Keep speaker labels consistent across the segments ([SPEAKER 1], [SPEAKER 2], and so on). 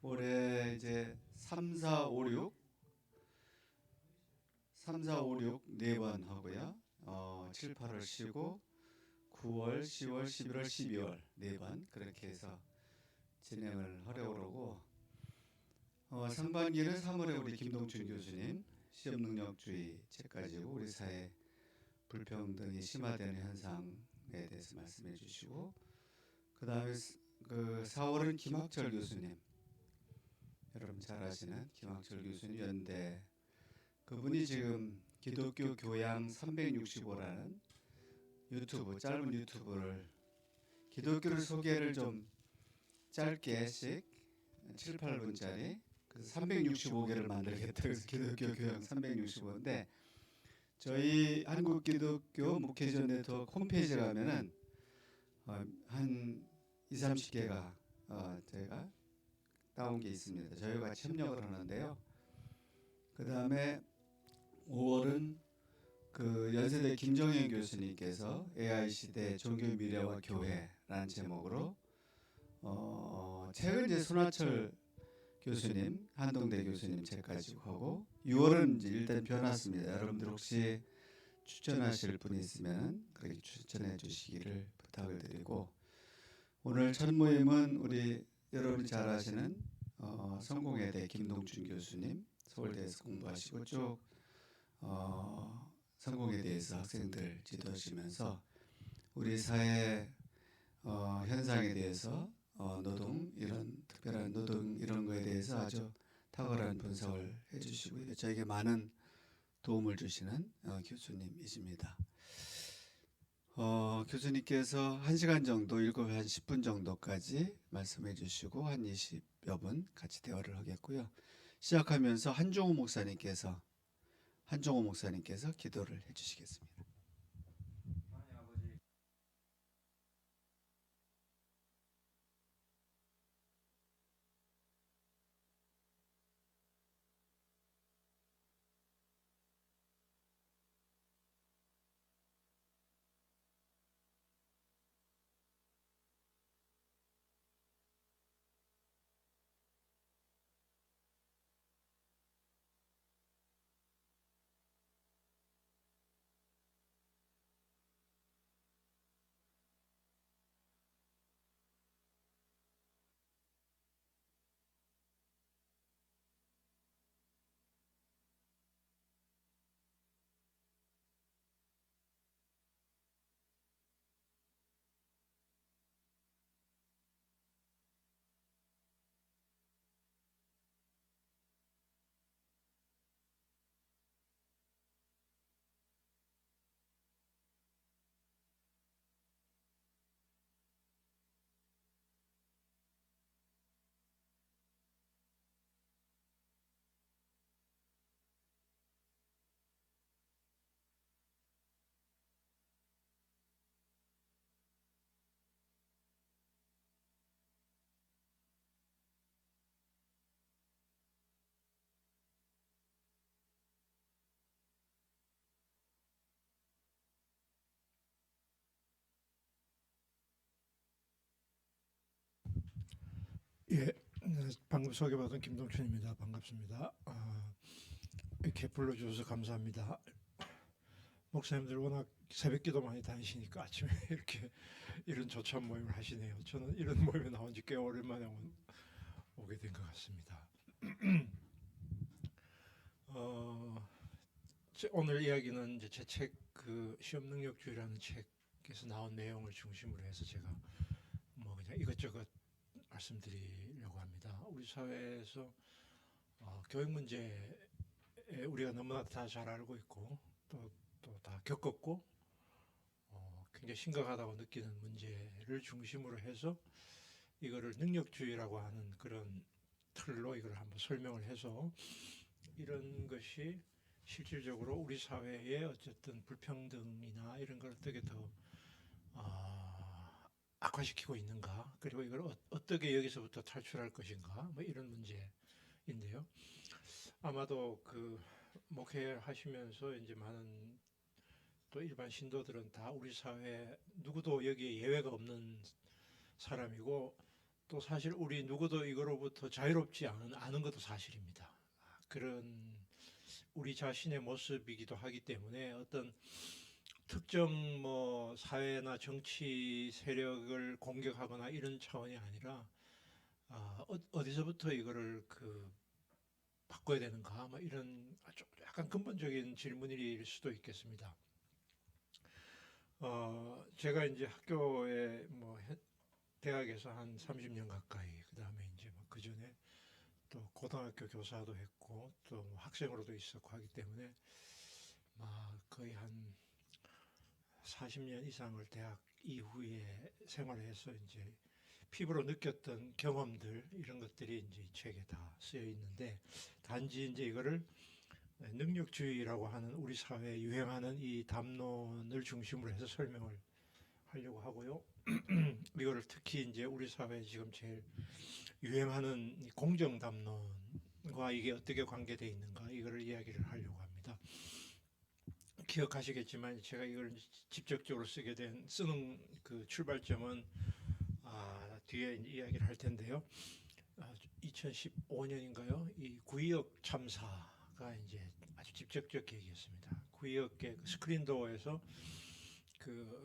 [SPEAKER 1] 올해 이제 3, 4, 5, 6, 3, 4, 5, 6 네 번 하고요. 7, 8월 쉬고 9월, 10월, 11월, 12월 네 번 그렇게 해서 진행을 하려고 그러고 상반기는 3월에 우리 김동춘 교수님 시험 능력주의 책 가지고 우리 사회 불평등이 심화되는 현상에 대해서 말씀해 주시고 그다음에 그 4월은 김학철 교수님 여러분 잘 아시는 김학철 교수님 연대 그분이 지금 기독교 교양 365라는 유튜브 짧은 유튜브를 기독교를 소개를 좀 짧게씩 7, 8분짜리 그래서 365개를 만들겠다. 그래서 기독교 교양 365인데 저희 한국 기독교 목회전 네트워크 홈페이지에 가면은 한 2, 30개가 저희가 따온 게 있습니다. 저희가 같이 협력을 하는데요. 그 다음에 5월은 그 연세대 김정현 교수님께서 AI 시대 종교 미래와 교회라는 제목으로 책은 이제 손하철 교수님, 한동대 교수님 책 가지고 하고 6월은 이제 일단 벼놨습니다. 여러분들 혹시 추천하실 분이 있으면 그렇게 추천해 주시기를 부탁을 드리고 오늘 첫 모임은 우리 여러분이 잘 아시는 성공회대 김동춘 교수님 서울대에서 공부하시고 쭉 성공회대에서 학생들 지도하시면서 우리 사회 현상에 대해서 노동 이런 특별한 노동 이런 거에 대해서 아주 탁월한 분석을 해주시고요. 저에게 많은 도움을 주시는 교수님이십니다. 교수님께서 1시간 정도 7시 한 10분 정도까지 말씀해 주시고 한 20여 분 같이 대화를 하겠고요. 시작하면서 한종호 목사님께서 기도를 해주시겠습니다.
[SPEAKER 2] 예, 방금 소개받은 김동춘입니다. 반갑습니다. 이렇게 불러주셔서 감사합니다. 목사님들 워낙 새벽기도 많이 다니시니까 아침에 이렇게 이런 조찬 모임을 하시네요. 저는 이런 모임에 나온 지 꽤 오랜만에 오게 된 것 같습니다. 오늘 이야기는 이제 제 책 그 시험 능력주의라는 책에서 나온 내용을 중심으로 해서 제가 뭐 그냥 이것저것 말씀드리려고 합니다. 우리 사회에서 교육 문제에 우리가 너무나 다 잘 알고 있고 또 다 겪었고 굉장히 심각하다고 느끼는 문제를 중심으로 해서 이거를 능력주의라고 하는 그런 틀로 이걸 한번 설명을 해서 이런 것이 실질적으로 우리 사회의 어쨌든 불평등이나 이런 걸 어떻게 더 악화시키고 있는가, 그리고 이걸 어떻게 여기서부터 탈출할 것인가, 뭐 이런 문제인데요. 아마도 그 목회하시면서 이제 많은 또 일반 신도들은 다 우리 사회 누구도 여기에 예외가 없는 사람이고 또 사실 우리 누구도 이거로부터 자유롭지 않은 것도 사실입니다. 그런 우리 자신의 모습이기도 하기 때문에 어떤 특정 뭐 사회나 정치 세력을 공격하거나 이런 차원이 아니라 어디서부터 이거를 바꿔야 되는가 뭐 이런 좀 약간 근본적인 질문일 수도 있겠습니다. 제가 이제 학교에 뭐 대학에서 한 30년 가까이, 그 다음에 이제 뭐그 전에 또 고등학교 교사도 했고 또뭐 학생으로도 있었고 하기 때문에 거의 한 40년 이상을 대학 이후에 생활해서 이제 피부로 느꼈던 경험들 이런 것들이 이제 이 책에 다 쓰여 있는데, 단지 이제 이거를 능력주의라고 하는 우리 사회에 유행하는 이 담론을 중심으로 해서 설명을 하려고 하고요. 이거를 특히 이제 우리 사회에 지금 제일 유행하는 이 공정 담론과 이게 어떻게 관계되어 있는가 이거를 이야기를 하려고 합니다. 기억하시겠지만 제가 이걸 직접적으로 쓰는 그 출발점은 뒤에 이야기를 할 텐데요. 2015년인가요? 이 구이역 참사가 이제 아주 직접적 계기였습니다. 구이역의 스크린도어에서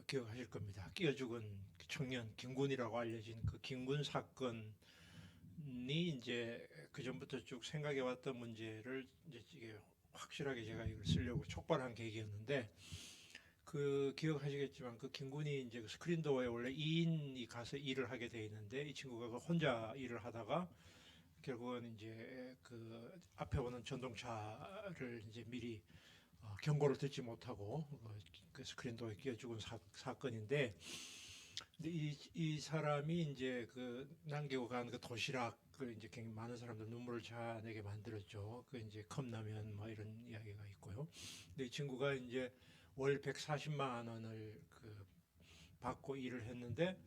[SPEAKER 2] 기억하실 겁니다. 끼어 죽은 청년 김군이라고 알려진 그 김군 사건이 이제 그 전부터 쭉 생각해 왔던 문제를 이제 이게 확실하게 제가 이걸 쓰려고 촉발한 계기였는데, 기억하시겠지만 그 김군이 이제 그 스크린도어에 원래 2인이 가서 일을 하게 돼 있는데 이 친구가 혼자 일을 하다가 결국은 이제 그 앞에 오는 전동차를 이제 미리 경고를 듣지 못하고 그 스크린도어에 끼어 죽은 사건인데, 근데 이 사람이 이제 남기고 간 그 도시락을 이제 굉장히 많은 사람들 눈물을 자내게 만들었죠. 그 이제 컵라면 뭐 이런 이야기가 있고요. 근데 이 친구가 이제 월 140만 원을 받고 일을 했는데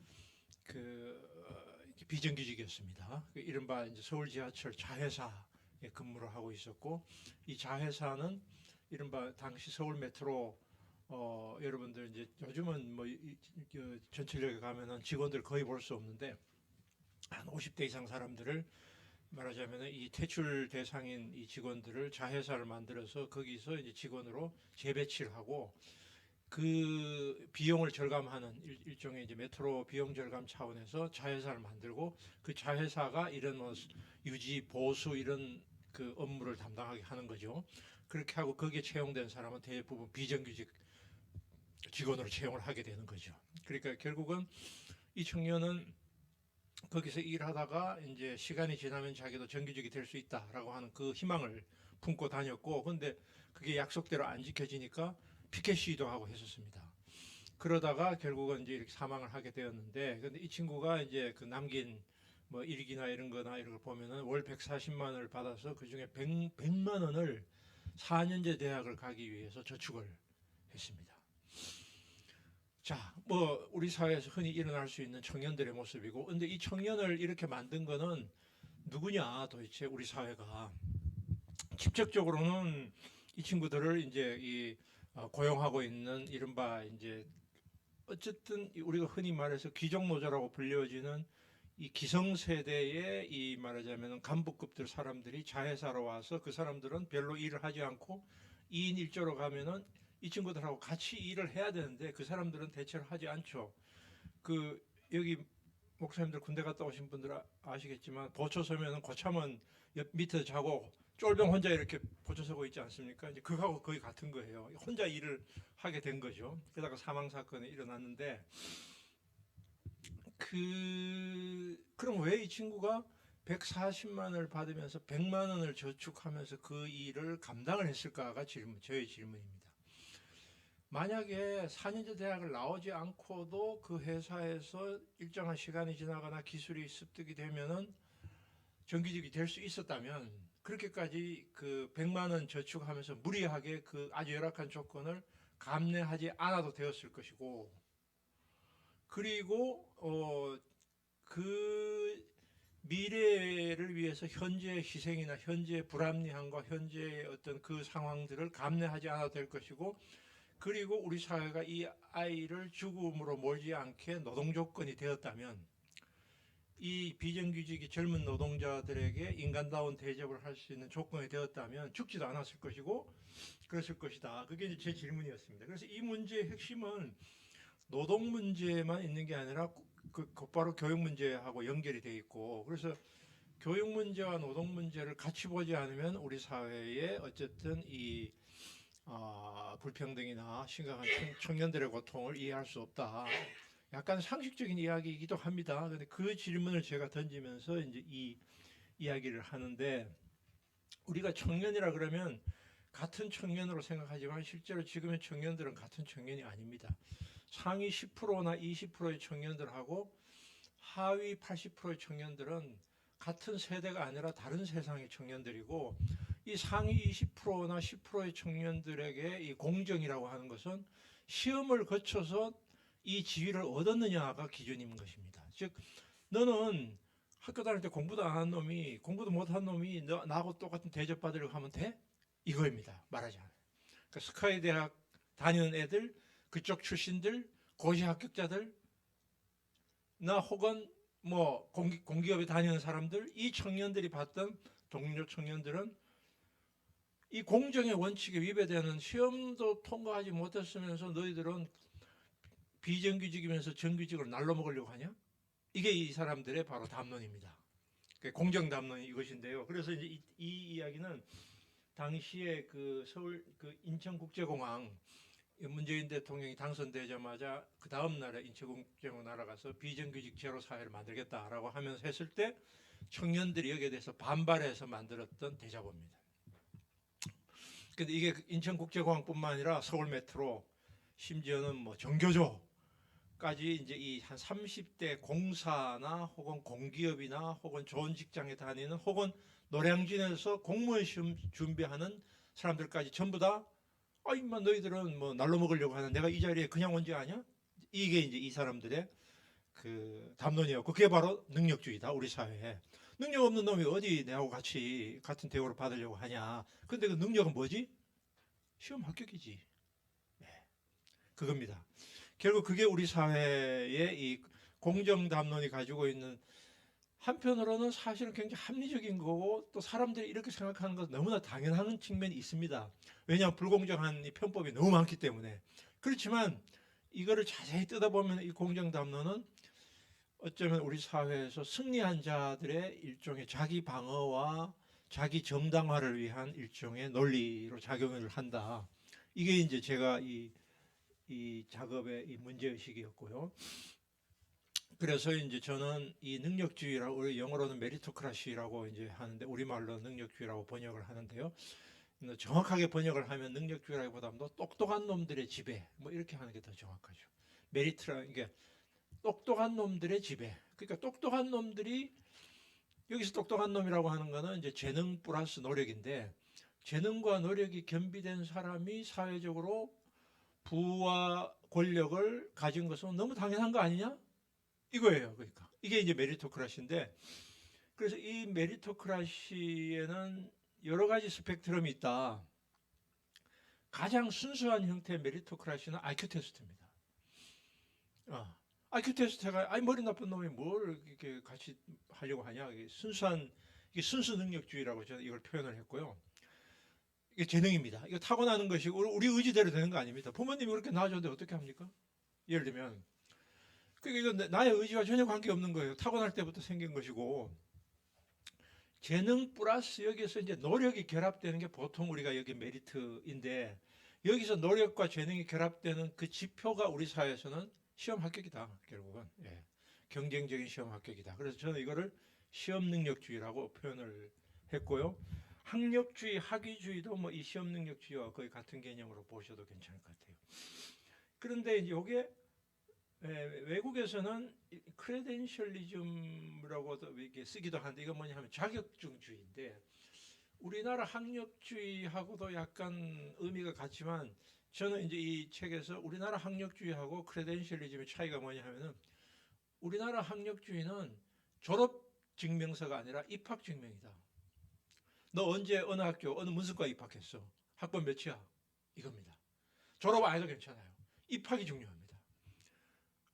[SPEAKER 2] 비정규직이었습니다. 이른바 이제 서울 지하철 자회사에 근무를 하고 있었고, 이 자회사는 이른바 당시 서울 메트로 여러분들 이제 요즘은 뭐 전철역에 가면은 직원들 거의 볼 수 없는데 한 50대 이상 사람들을 말하자면 이 퇴출 대상인 이 직원들을 자회사를 만들어서 거기서 이제 직원으로 재배치를 하고 그 비용을 절감하는 일종의 이제 메트로 비용 절감 차원에서 자회사를 만들고, 그 자회사가 이런 뭐 유지 보수 이런 그 업무를 담당하게 하는 거죠. 그렇게 하고 거기에 채용된 사람은 대부분 비정규직 직원으로 채용을 하게 되는 거죠. 그러니까 결국은 이 청년은 거기서 일하다가 이제 시간이 지나면 자기도 정규직이 될 수 있다라고 하는 그 희망을 품고 다녔고, 근데 그게 약속대로 안 지켜지니까 피켓 시위도 하고 했었습니다. 그러다가 결국은 이제 이렇게 사망을 하게 되었는데, 근데 이 친구가 이제 그 남긴 뭐 일기나 이런 거나 이런 걸 보면은 월 140만 원을 받아서 그 중에 100만 원을 4년제 대학을 가기 위해서 저축을 했습니다. 자, 뭐 우리 사회에서 흔히 일어날 수 있는 청년들의 모습이고, 근데 이 청년을 이렇게 만든 거는 누구냐 도대체 우리 사회가. 직접적으로는 이 친구들을 이제 고용하고 있는 이른바 이제 어쨌든 우리가 흔히 말해서 귀족노조라고 불려지는 이 기성세대의 이 말하자면 간부급들 사람들이 자회사로 와서 그 사람들은 별로 일을 하지 않고 2인 1조로 가면은 이 친구들하고 같이 일을 해야 되는데 그 사람들은 대체로 하지 않죠. 여기 목사님들 군대 갔다 오신 분들 아시겠지만 보초 서면은 고참은 옆 밑에 자고 쫄병 혼자 이렇게 보초 서고 있지 않습니까? 이제 그거하고 거의 같은 거예요. 혼자 일을 하게 된 거죠. 게다가 사망 사건이 일어났는데 그럼 왜 이 친구가 140만 원을 받으면서 100만 원을 저축하면서 그 일을 감당을 했을까가 저의 질문입니다. 만약에 4년제 대학을 나오지 않고도 그 회사에서 일정한 시간이 지나거나 기술이 습득이 되면은 정규직이 될 수 있었다면 그렇게까지 100만 원 저축하면서 무리하게 그 아주 열악한 조건을 감내하지 않아도 되었을 것이고, 그리고 그 미래를 위해서 현재의 희생이나 현재의 불합리함과 현재의 어떤 그 상황들을 감내하지 않아도 될 것이고, 그리고 우리 사회가 이 아이를 죽음으로 몰지 않게 노동 조건이 되었다면 이 비정규직이 젊은 노동자들에게 인간다운 대접을 할 수 있는 조건이 되었다면 죽지도 않았을 것이고 그랬을 것이다. 그게 이제 제 질문이었습니다. 그래서 이 문제의 핵심은 노동 문제만 있는 게 아니라 곧바로 교육 문제하고 연결이 돼 있고, 그래서 교육 문제와 노동 문제를 같이 보지 않으면 우리 사회에 어쨌든 이 불평등이나 심각한 청년들의 고통을 이해할 수 없다. 약간 상식적인 이야기이기도 합니다. 근데 그 질문을 제가 던지면서 이제 이 이야기를 하는데, 우리가 청년이라 그러면 같은 청년으로 생각하지만 실제로 지금의 청년들은 같은 청년이 아닙니다. 상위 10%나 20%의 청년들하고 하위 80%의 청년들은 같은 세대가 아니라 다른 세상의 청년들이고, 이 상위 20%나 10%의 청년들에게 이 공정이라고 하는 것은 시험을 거쳐서 이 지위를 얻었느냐가 기준인 것입니다. 즉, 너는 학교 다닐 때 공부도 안 한 놈이, 공부도 못 한 놈이 나하고 똑같은 대접받으려고 하면 돼? 이거입니다. 말하자면. 그러니까 스카이 대학 다니는 애들, 그쪽 출신들, 고시 합격자들, 나 혹은 뭐 공기업에 다니는 사람들, 이 청년들이 봤던 동료 청년들은 이 공정의 원칙에 위배되는 시험도 통과하지 못했으면서 너희들은 비정규직이면서 정규직을 날로 먹으려고 하냐? 이게 이 사람들의 바로 담론입니다. 공정 담론이 이것인데요. 그래서 이제 이 이야기는 당시에 그 서울 그 인천국제공항 문재인 대통령이 당선되자마자 그 다음 날에 인천국제공항 날아가서 비정규직 제로 사회를 만들겠다라고 하면서 했을 때 청년들이 여기에 대해서 반발해서 만들었던 대자보입니다. 근데 이게 인천국제공항뿐만 아니라 서울 메트로, 심지어는 뭐 정교조까지 이제 이 한 30대 공사나 혹은 공기업이나 혹은 좋은 직장에 다니는 혹은 노량진에서 공무원 시험 준비하는 사람들까지 전부 다 임마 너희들은 뭐 날로 먹으려고 하는, 내가 이 자리에 그냥 온 지 아냐? 이게 이제 이 사람들의 그 담론이었고, 그게 바로 능력주의다. 우리 사회에 능력 없는 놈이 어디 내하고 같이 같은 대우를 받으려고 하냐. 근데 그 능력은 뭐지? 시험 합격이지. 네, 그겁니다. 결국 그게 우리 사회의 이 공정 담론이 가지고 있는, 한편으로는 사실은 굉장히 합리적인 거고 또 사람들이 이렇게 생각하는 것은 너무나 당연한 측면이 있습니다. 왜냐하면 불공정한 이 편법이 너무 많기 때문에. 그렇지만 이거를 자세히 뜯어보면 이 공정 담론은 어쩌면 우리 사회에서 승리한 자들의 일종의 자기 방어와 자기 정당화를 위한 일종의 논리로 작용을 한다. 이게 이제 제가 이 작업의 이 문제의식이었고요. 그래서 이제 저는 이 능력주의라고, 우리 영어로는 메리토크라시라고 이제 하는데 우리말로 능력주의라고 번역을 하는데요. 정확하게 번역을 하면 능력주의라기보다도 똑똑한 놈들의 지배, 뭐 이렇게 하는 게 더 정확하죠. 메리트라는 게 똑똑한 놈들의 지배. 그러니까 똑똑한 놈들이, 여기서 똑똑한 놈이라고 하는 거는 이제 재능 플러스 노력인데, 재능과 노력이 겸비된 사람이 사회적으로 부와 권력을 가진 것은 너무 당연한 거 아니냐? 이거예요. 그러니까 이게 이제 메리토크라시인데, 그래서 이 메리토크라시에는 여러 가지 스펙트럼이 있다. 가장 순수한 형태의 메리토크라시는 IQ 테스트입니다. IQ 테스트가 머리 나쁜 놈이 뭘 이렇게 같이 하려고 하냐? 이게 순수 능력주의라고 저는 이걸 표현을 했고요. 이게 재능입니다. 이거 타고나는 것이고 우리 의지대로 되는 거 아닙니다. 부모님이 그렇게 낳아줬는데 어떻게 합니까? 예를 들면 이건 나의 의지와 전혀 관계없는 거예요. 타고날 때부터 생긴 것이고, 재능 플러스 여기서 이제 노력이 결합되는 게 보통 우리가 여기 메리트인데, 여기서 노력과 재능이 결합되는 그 지표가 우리 사회에서는 시험 합격이다. 결국은 경쟁적인 시험 합격이다. 그래서 저는 이거를 시험 능력주의라고 표현을 했고요. 학력주의, 학위주의도 뭐 이 시험 능력주의와 거의 같은 개념으로 보셔도 괜찮을 것 같아요. 그런데 이제 이게 외국에서는 크레덴셜리즘이라고도 이렇게 쓰기도 하는데, 이건 뭐냐 하면 자격증주의인데, 우리나라 학력주의하고도 약간 의미가 같지만, 저는 이제 이 책에서 우리나라 학력주의하고 크레덴셜리즘의 차이가 뭐냐 하면은, 우리나라 학력주의는 졸업 증명서가 아니라 입학 증명이다. 너 언제 어느 학교 어느 문수과 입학했어? 학번 몇이야? 이겁니다. 졸업 안 해도 괜찮아요. 입학이 중요합니다.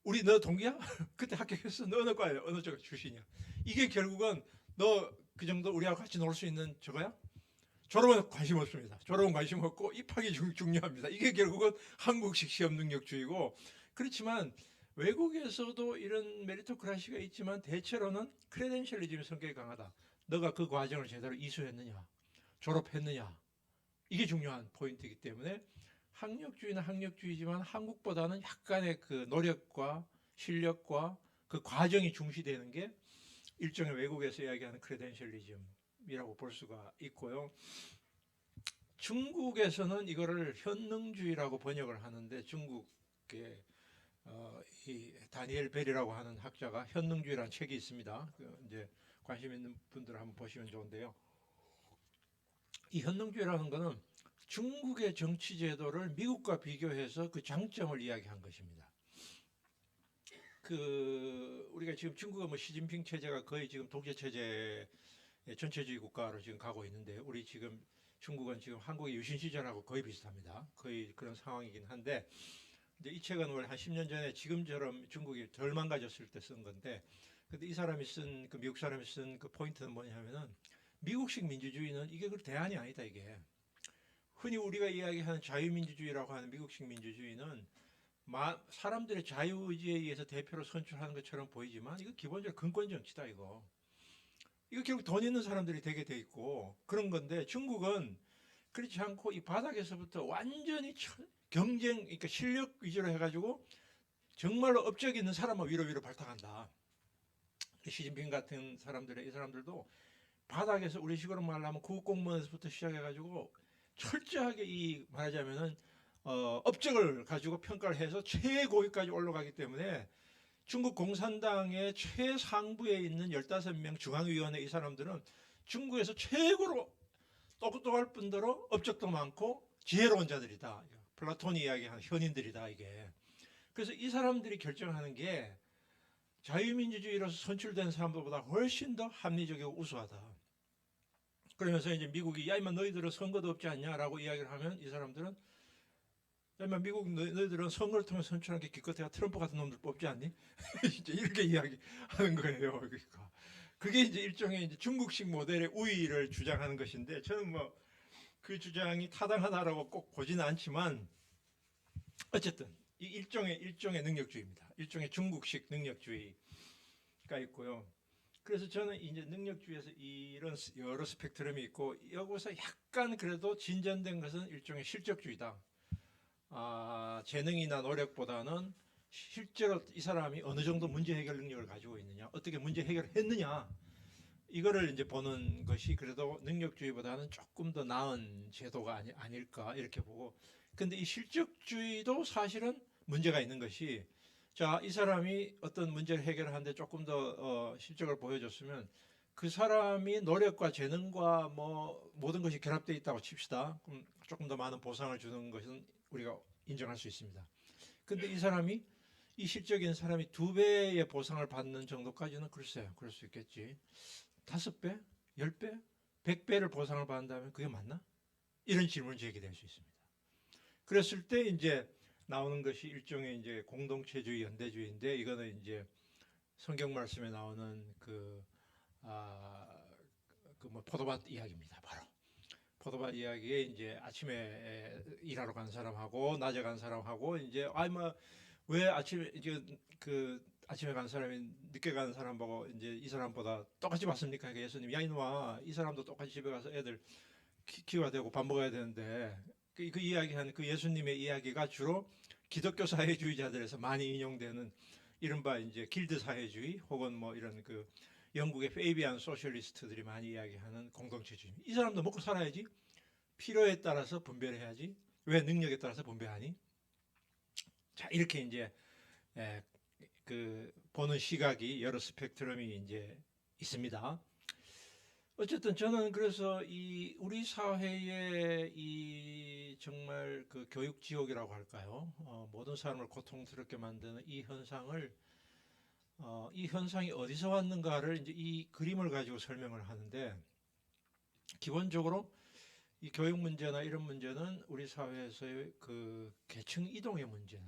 [SPEAKER 2] 우리 너 동기야? 그때 합격했어. 너 어느 과야? 어느 쪽 출신이야? 이게 결국은 너 그 정도 우리하고 같이 놀 수 있는 저거야? 졸업은 관심 없습니다. 졸업은 관심 없고 입학이 중요합니다. 이게 결국은 한국식 시험 능력주의고, 그렇지만 외국에서도 이런 메리토크라시가 있지만 대체로는 크레덴셜리즘의 성격이 강하다. 너가 그 과정을 제대로 이수했느냐, 졸업했느냐, 이게 중요한 포인트이기 때문에 학력주의는 학력주의지만 한국보다는 약간의 그 노력과 실력과 그 과정이 중시되는 게 일종의 외국에서 이야기하는 크레덴셜리즘이라고 볼 수가 있고요. 중국에서는 이거를 현능주의라고 번역을 하는데, 중국의 이 다니엘 벨이라고 하는 학자가 현능주의라는 책이 있습니다. 이제 관심 있는 분들 한번 보시면 좋은데요. 이 현능주의라는 것은 중국의 정치 제도를 미국과 비교해서 그 장점을 이야기한 것입니다. 우리가 지금 중국의 뭐 시진핑 체제가 거의 지금 독재 체제 전체주의 국가로 지금 가고 있는데, 우리 지금 중국은 지금 한국의 유신 시절하고 거의 비슷합니다. 거의 그런 상황이긴 한데, 이제 이 책은 원래 한 10년 전에 지금처럼 중국이 덜 망가졌을 때 쓴 건데, 근데 이 사람이 그 미국 사람이 쓴 그 포인트는 뭐냐면은, 미국식 민주주의는 이게 그 대안이 아니다, 이게. 흔히 우리가 이야기하는 자유민주주의라고 하는 미국식 민주주의는 사람들의 자유의지에 의해서 대표를 선출하는 것처럼 보이지만, 이거 기본적으로 근권 정치다, 이거. 이거 결국 돈 있는 사람들이 되게 돼 있고 그런 건데, 중국은 그렇지 않고 이 바닥에서부터 완전히 경쟁, 그러니까 실력 위주로 해가지고 정말로 업적 있는 사람만 위로 발탁한다. 시진핑 같은 사람들의, 이 사람들도 바닥에서 우리식으로 말하면 구급공무원에서부터 시작해가지고 철저하게 이 말하자면은 업적을 가지고 평가를 해서 최고위까지 올라가기 때문에, 중국 공산당의 최상부에 있는 15명 중앙위원회 이 사람들은 중국에서 최고로 똑똑할 뿐더러 업적도 많고 지혜로운 자들이다. 플라톤이 이야기하는 현인들이다, 이게. 그래서 이 사람들이 결정하는 게 자유민주주의로서 선출된 사람들보다 훨씬 더 합리적이고 우수하다. 그러면서 이제 미국이 야 임마 너희들은 선거도 없지 않냐라고 이야기를 하면, 이 사람들은 야 임마 미국 너희들은 선거를 통해 선출한 게 기껏해야 트럼프 같은 놈들 뽑지 않니? 이제 이렇게 이야기하는 거예요. 그러니까 그게 이제 일종의 이제 중국식 모델의 우위를 주장하는 것인데, 저는 뭐 그 주장이 타당하다라고 꼭 보지는 않지만, 어쨌든 이 일종의 능력주의입니다. 일종의 중국식 능력주의가 있고요. 그래서 저는 이제 능력주의에서 이런 여러 스펙트럼이 있고, 여기서 약간 그래도 진전된 것은 일종의 실적주의다. 재능이나 노력보다는 실제로 이 사람이 어느 정도 문제 해결 능력을 가지고 있느냐, 어떻게 문제 해결했느냐, 이거를 이제 보는 것이 그래도 능력주의보다는 조금 더 나은 제도가 아닐까 이렇게 보고. 근데 이 실적주의도 사실은 문제가 있는 것이, 자, 이 사람이 어떤 문제를 해결하는데 조금 더 실적을 보여줬으면 그 사람이 노력과 재능과 뭐 모든 것이 결합되어 있다고 칩시다. 그럼 조금 더 많은 보상을 주는 것은 우리가 인정할 수 있습니다. 근데 이 실적인 사람이 2배의 보상을 받는 정도까지는 글쎄요, 그럴 수 있겠지. 5배, 10배, 100배를 보상을 받는다면 그게 맞나? 이런 질문이 제기될 수 있습니다. 그랬을 때 이제 나오는 것이 일종의 이제 공동체주의, 연대주의인데, 이거는 이제 성경 말씀에 나오는 뭐 포도밭 이야기입니다. 바로 포도밭 이야기에 이제 아침에 일하러 간 사람하고 낮에 간 사람하고, 이제 왜 아침에 이제 아침에 간 사람이 늦게 가는 사람 보고 이제 이 사람보다 똑같이 봤습니까? 예수님, 야 이놈아, 이 사람도 똑같이 집에 가서 애들 키워야 되고 밥 먹어야 되는데, 그 이야기하는 그 예수님의 이야기가 주로 기독교 사회주의자들에서 많이 인용되는 이른바 이제 길드 사회주의, 혹은 뭐 이런 영국의 페이비안 소셜리스트들이 많이 이야기하는 공동체주의. 이 사람도 먹고 살아야지. 필요에 따라서 분배해야지. 왜 능력에 따라서 분배하니? 자, 이렇게 이제 보는 시각이 여러 스펙트럼이 이제 있습니다. 어쨌든 저는 그래서 이 우리 사회의 이 정말 교육 지옥이라고 할까요? 모든 사람을 고통스럽게 만드는 이 현상이 어디서 왔는가를 이제 이 그림을 가지고 설명을 하는데, 기본적으로 이 교육 문제나 이런 문제는 우리 사회에서의 계층 이동의 문제나,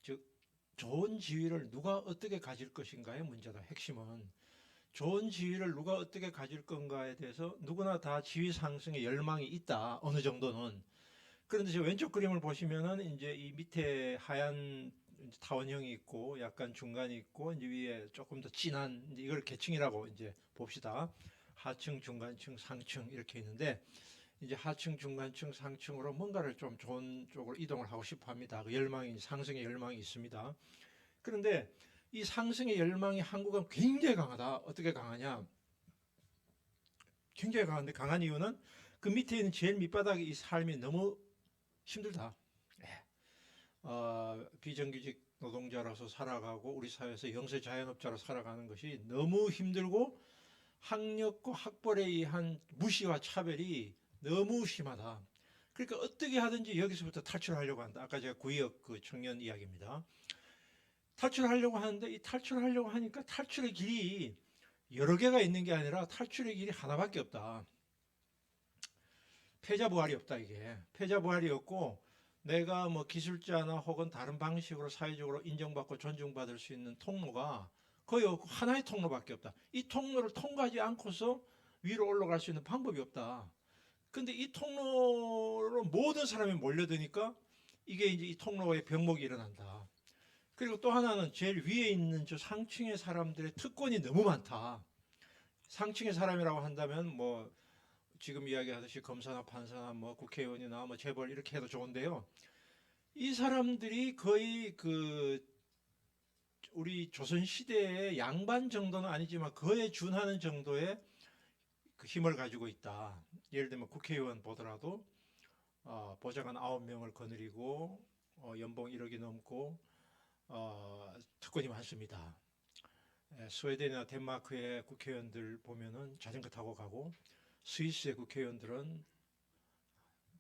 [SPEAKER 2] 즉 좋은 지위를 누가 어떻게 가질 것인가의 문제다. 핵심은 좋은 지위를 누가 어떻게 가질 건가에 대해서 누구나 다 지위 상승의 열망이 있다. 어느 정도는. 그런데 저 왼쪽 그림을 보시면은 이제 이 밑에 하얀 이제 타원형이 있고 약간 중간이 있고 이제 위에 조금 더 진한 이제 이걸 계층이라고 이제 봅시다. 하층, 중간층, 상층 이렇게 있는데 이제 하층, 중간층, 상층으로 뭔가를 좀 좋은 쪽으로 이동을 하고 싶어 합니다. 그 열망이 상승의 열망이 있습니다. 그런데 이 상승의 열망이 한국은 굉장히 강하다. 어떻게 강하냐? 굉장히 강한데 강한 이유는 그 밑에 있는 제일 밑바닥의 이 삶이 너무 힘들다. 비정규직 노동자로서 살아가고 우리 사회에서 영세 자영업자로 살아가는 것이 너무 힘들고 학력과 학벌에 의한 무시와 차별이 너무 심하다. 그러니까 어떻게 하든지 여기서부터 탈출하려고 한다. 아까 제가 구의역 그 청년 이야기입니다. 탈출하려고 하는데 이 탈출하려고 하니까 탈출의 길이 여러 개가 있는 게 아니라 탈출의 길이 하나밖에 없다. 패자부활이 없다 이게. 패자부활이 없고 내가 뭐 기술자나 혹은 다른 방식으로 사회적으로 인정받고 존중받을 수 있는 통로가 거의 없고 하나의 통로밖에 없다. 이 통로를 통과하지 않고서 위로 올라갈 수 있는 방법이 없다. 근데 이 통로로 모든 사람이 몰려드니까 이게 이제 이 통로의 병목이 일어난다. 그리고 또 하나는 제일 위에 있는 저 상층의 사람들의 특권이 너무 많다. 상층의 사람이라고 한다면 뭐 지금 이야기하듯이 검사나 판사나 뭐 국회의원이나 뭐 재벌 이렇게 해도 좋은데요. 이 사람들이 거의 그 우리 조선 시대의 양반 정도는 아니지만 그에 준하는 정도의 그 힘을 가지고 있다. 예를 들면 국회의원 보더라도 보좌관 9명을 거느리고 연봉 1억이 넘고 특권이 많습니다. 스웨덴이나 덴마크의 국회의원들 보면은 자전거 타고 가고 스위스의 국회의원들은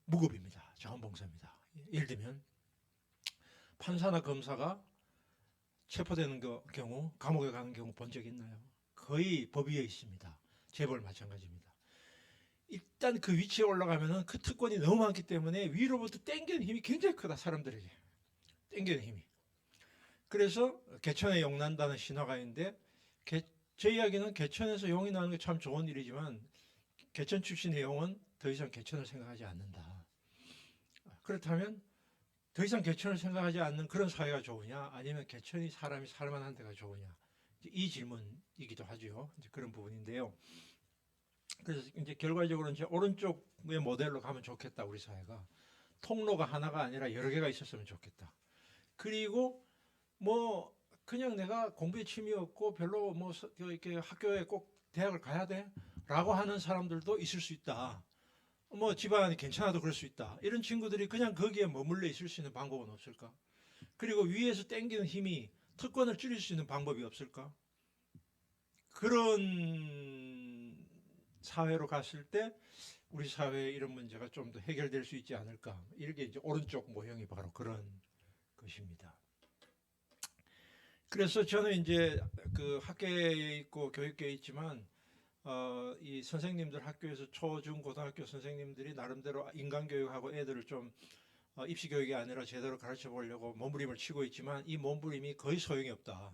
[SPEAKER 2] 무급입니다. 자원봉사입니다. 예를 들면 판사나 검사가 체포되는 경우 감옥에 가는 경우 본 적 있나요? 거의 법 위에 있습니다. 재벌 마찬가지입니다. 일단 그 위치에 올라가면은 그 특권이 너무 많기 때문에 위로부터 땡기는 힘이 굉장히 크다. 사람들에게 땡기는 힘이. 그래서 개천에 용 난다는 신화가 있는데 제 이야기는 개천에서 용이 나는 게 참 좋은 일이지만 개천 출신의 용은 더 이상 개천을 생각하지 않는다. 그렇다면 더 이상 개천을 생각하지 않는 그런 사회가 좋으냐 아니면 개천이 사람이 살만한 데가 좋으냐 이 질문이기도 하죠. 이제 그런 부분인데요. 그래서 이제 결과적으로 이제 오른쪽의 모델로 가면 좋겠다. 우리 사회가 통로가 하나가 아니라 여러 개가 있었으면 좋겠다. 그리고 뭐 그냥 내가 공부에 취미 없고 별로 뭐 이렇게 학교에 꼭 대학을 가야 돼라고 하는 사람들도 있을 수 있다. 뭐 집안이 괜찮아도 그럴 수 있다. 이런 친구들이 그냥 거기에 머물러 있을 수 있는 방법은 없을까? 그리고 위에서 땡기는 힘이 특권을 줄일 수 있는 방법이 없을까? 그런 사회로 갔을 때 우리 사회의 이런 문제가 좀 더 해결될 수 있지 않을까? 이렇게 이제 오른쪽 모형이 바로 그런 것입니다. 그래서 저는 이제 그 학계에 있고 교육계에 있지만 이 선생님들 학교에서 초, 중, 고등학교 선생님들이 나름대로 인간교육하고 애들을 좀 입시교육이 아니라 제대로 가르쳐 보려고 몸부림을 치고 있지만 이 몸부림이 거의 소용이 없다.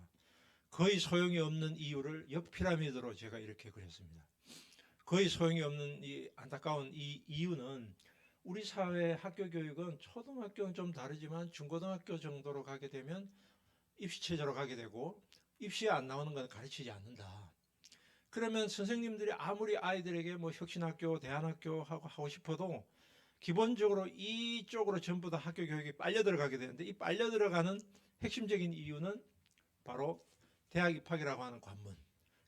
[SPEAKER 2] 거의 소용이 없는 이유를 옆 피라미드로 제가 이렇게 그렸습니다. 거의 소용이 없는 이 안타까운 이 이유는 우리 사회 학교 교육은 초등학교는 좀 다르지만 중고등학교 정도로 가게 되면 입시체제로 가게 되고 입시에 안 나오는 건 가르치지 않는다. 그러면 선생님들이 아무리 아이들에게 뭐 혁신학교, 대안학교 하고 싶어도 기본적으로 이쪽으로 전부 다 학교 교육이 빨려 들어가게 되는데 이 빨려 들어가는 핵심적인 이유는 바로 대학 입학이라고 하는 관문.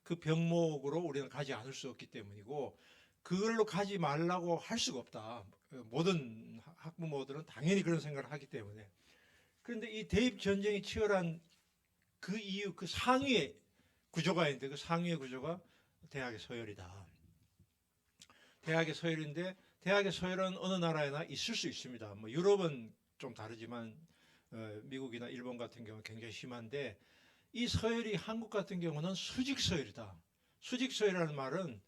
[SPEAKER 2] 그 병목으로 우리는 가지 않을 수 없기 때문이고 그걸로 가지 말라고 할 수가 없다. 모든 학부모들은 당연히 그런 생각을 하기 때문에. 그런데 이 대입 전쟁이 치열한 그 이유, 그 상위의 구조가 있는데 그 상위의 구조가 대학의 서열이다. 대학의 서열인데 대학의 서열은 어느 나라에나 있을 수 있습니다. 뭐 유럽은 좀 다르지만 미국이나 일본 같은 경우는 굉장히 심한데 이 서열이 한국 같은 경우는 수직 서열이다. 수직 서열이라는 말은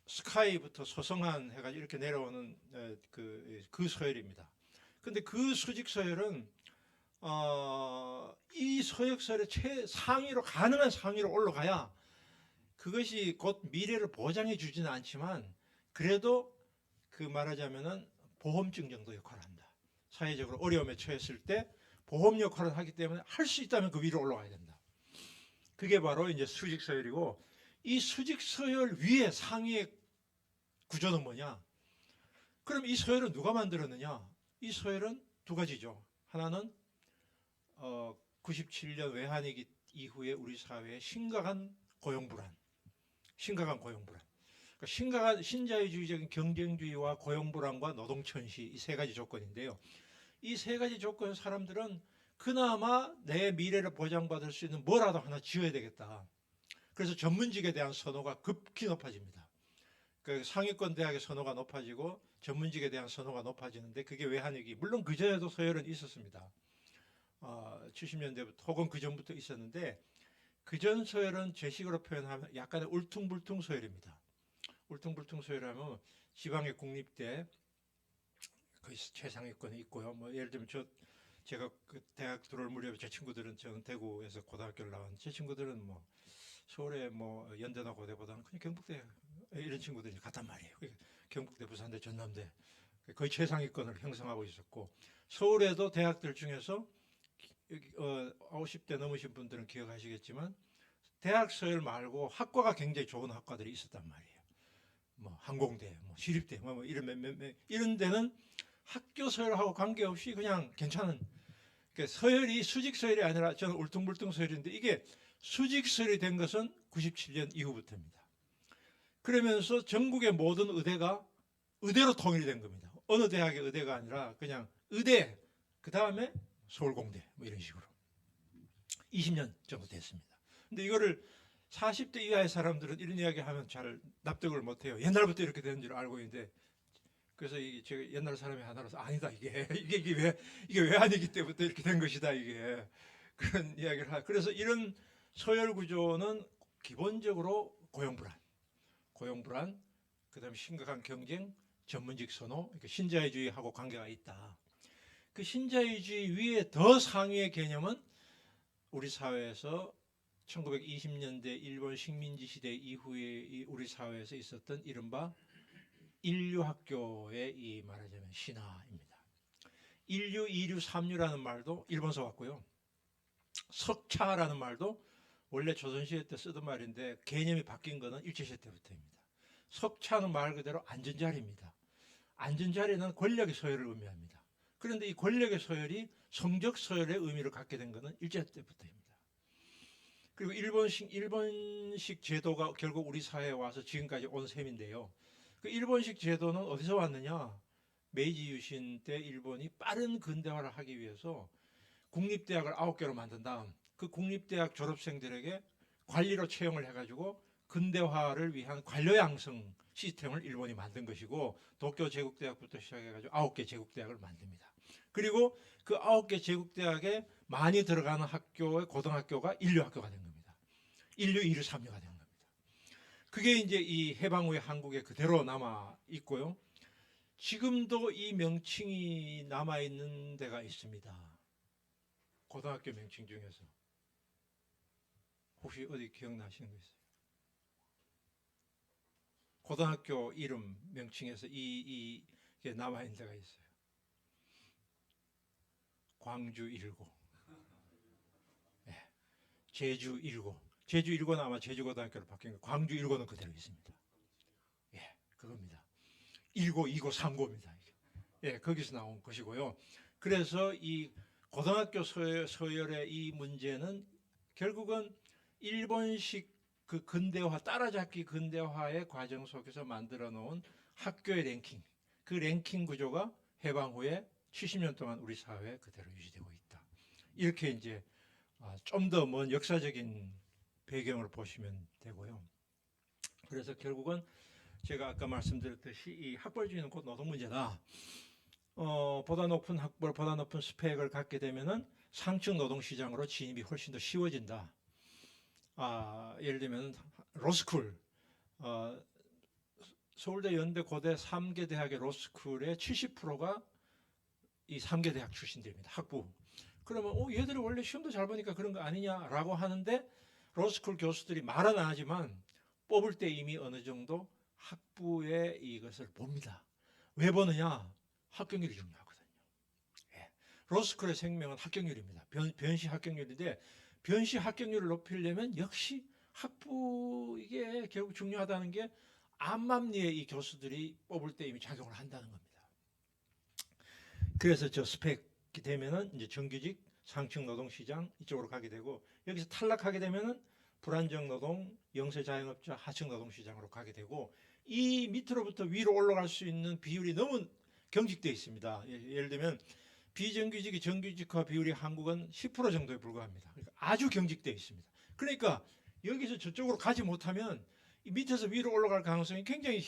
[SPEAKER 2] 스카이부터 소성한 해가지고 이렇게 내려오는 그 서열입니다. 근데 그 수직 서열은 이 서역설의 최상위로 가능한 상위로 올라가야 그것이 곧 미래를 보장해 주지는 않지만 그래도 그 말하자면은 보험증 정도 역할을 한다. 사회적으로 어려움에 처했을 때 보험 역할을 하기 때문에 할 수 있다면 그 위로 올라가야 된다. 그게 바로 이제 수직 서열이고 이 수직 서열 위에 상위의 구조는 뭐냐? 그럼 이 서열은 누가 만들었느냐? 이 서열은 두 가지죠. 하나는 97년 외환위기 이후에 우리 사회의 심각한 고용불안. 그러니까 심각한 신자유주의적인 경쟁주의와 고용불안과 노동천시 이 세 가지 조건인데요. 이 세 가지 조건 사람들은 그나마 내 미래를 보장받을 수 있는 뭐라도 하나 지어야 되겠다. 그래서 전문직에 대한 선호가 급히 높아집니다. 그 상위권 대학의 선호가 높아지고 전문직에 대한 선호가 높아지는데 그게 외환위기. 물론 그전에도 서열은 있었습니다. 70년대부터 혹은 그전부터 있었는데 그전 서열은 제식으로 표현하면 약간의 울퉁불퉁 서열입니다. 울퉁불퉁 서열하면 지방의 국립대 거의 최상위권에 있고요. 뭐 예를 들면 제가 그 대학 들어올 무렵에 제 친구들은 저는 대구에서 고등학교를 나온 제 친구들은 뭐 서울에 뭐 연대나 고대보다는 그냥 경북대 이런 친구들이 갔단 말이에요. 경북대, 부산대, 전남대 거의 최상위권을 형성하고 있었고 서울에도 대학들 중에서 50대 넘으신 분들은 기억하시겠지만 대학 서열 말고 학과가 굉장히 좋은 학과들이 있었단 말이에요. 뭐 항공대, 뭐 시립대, 뭐 이런 데는 학교 서열하고 관계없이 그냥 괜찮은 그러니까 서열이 수직 서열이 아니라 저는 울퉁불퉁 서열인데 이게 수직 서열이 된 것은 97년 이후부터입니다. 그러면서 전국의 모든 의대가 의대로 통일이 된 겁니다. 어느 대학의 의대가 아니라 그냥 의대 그 다음에 서울공대 뭐 이런 식으로 20년 정도 됐습니다. 근데 이거를 40대 이하의 사람들은 이런 이야기 하면 잘 납득을 못해요. 옛날부터 이렇게 되는 줄 알고 있는데 그래서 제가 옛날 사람이 하나로서 아니다 이게 외환위기 때부터 이렇게 된 것이다 이게 그런 이야기를 그래서 이런 서열 구조는 기본적으로 고용불안 그다음에 심각한 경쟁 전문직 선호 신자유주의하고 관계가 있다. 그 신자유주의 위에 더 상위의 개념은 우리 사회에서 1920년대 일본 식민지 시대 이후에 우리 사회에서 있었던 이른바 인류학교의 이 말하자면 신화입니다. 인류, 이류, 삼류라는 말도 일본서 왔고요. 석차라는 말도 원래 조선시대 때 쓰던 말인데 개념이 바뀐 것은 일제시대 때부터입니다. 석차는 말 그대로 앉은 자리입니다. 앉은 자리는 권력의 서열을 의미합니다. 그런데 이 권력의 서열이 성적 서열의 의미를 갖게 된 것은 일제 때부터입니다. 그리고 일본식 제도가 결국 우리 사회에 와서 지금까지 온 셈인데요. 그 일본식 제도는 어디서 왔느냐? 메이지 유신 때 일본이 빠른 근대화를 하기 위해서 국립대학을 9개로 만든 다음 그 국립대학 졸업생들에게 관리로 채용을 해가지고 근대화를 위한 관료 양성 시스템을 일본이 만든 것이고 도쿄 제국대학부터 시작해가지고 9개 제국대학을 만듭니다. 그리고 그 9개 제국대학에 많이 들어가는 학교의 고등학교가 인류학교가 된 겁니다. 인류, 이류, 삼류가 된 겁니다. 그게 이제 이 해방 후에 한국에 그대로 남아 있고요. 지금도 이 명칭이 남아 있는 데가 있습니다. 고등학교 명칭 중에서 혹시 어디 기억나시는 거 있어요? 고등학교 이름 명칭에서 이게 남아 있는 데가 있어요. 광주 1고, 네. 제주 1고. 제주 1고는 아마 제주고등학교로 바뀐 거. 광주 1고는 그대로 있습니다. 예, 그겁니다. 1고, 2고, 3고입니다. 예, 거기서 나온 것이고요. 그래서 이 고등학교 서열의 이 문제는 결국은 일본식 그 근대화, 따라잡기 근대화의 과정 속에서 만들어 놓은 학교의 랭킹, 그 랭킹 구조가 해방 후에 70년 동안 우리 사회에 그대로 유지되고 있다. 이렇게 이제 좀 더 먼 역사적인 배경을 보시면 되고요. 그래서 결국은 제가 아까 말씀드렸듯이 이 학벌주의는 곧 노동 문제다. 보다 높은 학벌, 보다 높은 스펙을 갖게 되면은 상층 노동시장으로 진입이 훨씬 더 쉬워진다. 예를 들면 로스쿨, 서울대, 연대, 고대 3개 대학의 로스쿨의 70%가 이 3개 대학 출신들입니다. 학부. 그러면 얘들이 원래 시험도 잘 보니까 그런 거 아니냐라고 하는데 로스쿨 교수들이 말은 안 하지만 뽑을 때 이미 어느 정도 학부의 이것을 봅니다. 왜 보느냐? 합격률이 중요하거든요. 예. 로스쿨의 생명은 합격률입니다. 변시 합격률인데 변시 합격률을 높이려면 역시 학부 이게 결국 중요하다는 게 암맘리에 이 교수들이 뽑을 때 이미 작용을 한다는 겁니다. 그래서 저 스펙이 되면은 이제 정규직 상층 노동시장 이쪽으로 가게 되고 여기서 탈락하게 되면은 불안정 노동, 영세 자영업자 하층 노동시장으로 가게 되고 이 밑으로부터 위로 올라갈 수 있는 비율이 너무 경직되어 있습니다. 예를 들면 비정규직이 정규직화 비율이 한국은 10% 정도에 불과합니다. 그러니까 아주 경직되어 있습니다. 그러니까 여기서 저쪽으로 가지 못하면 이 밑에서 위로 올라갈 가능성이 굉장히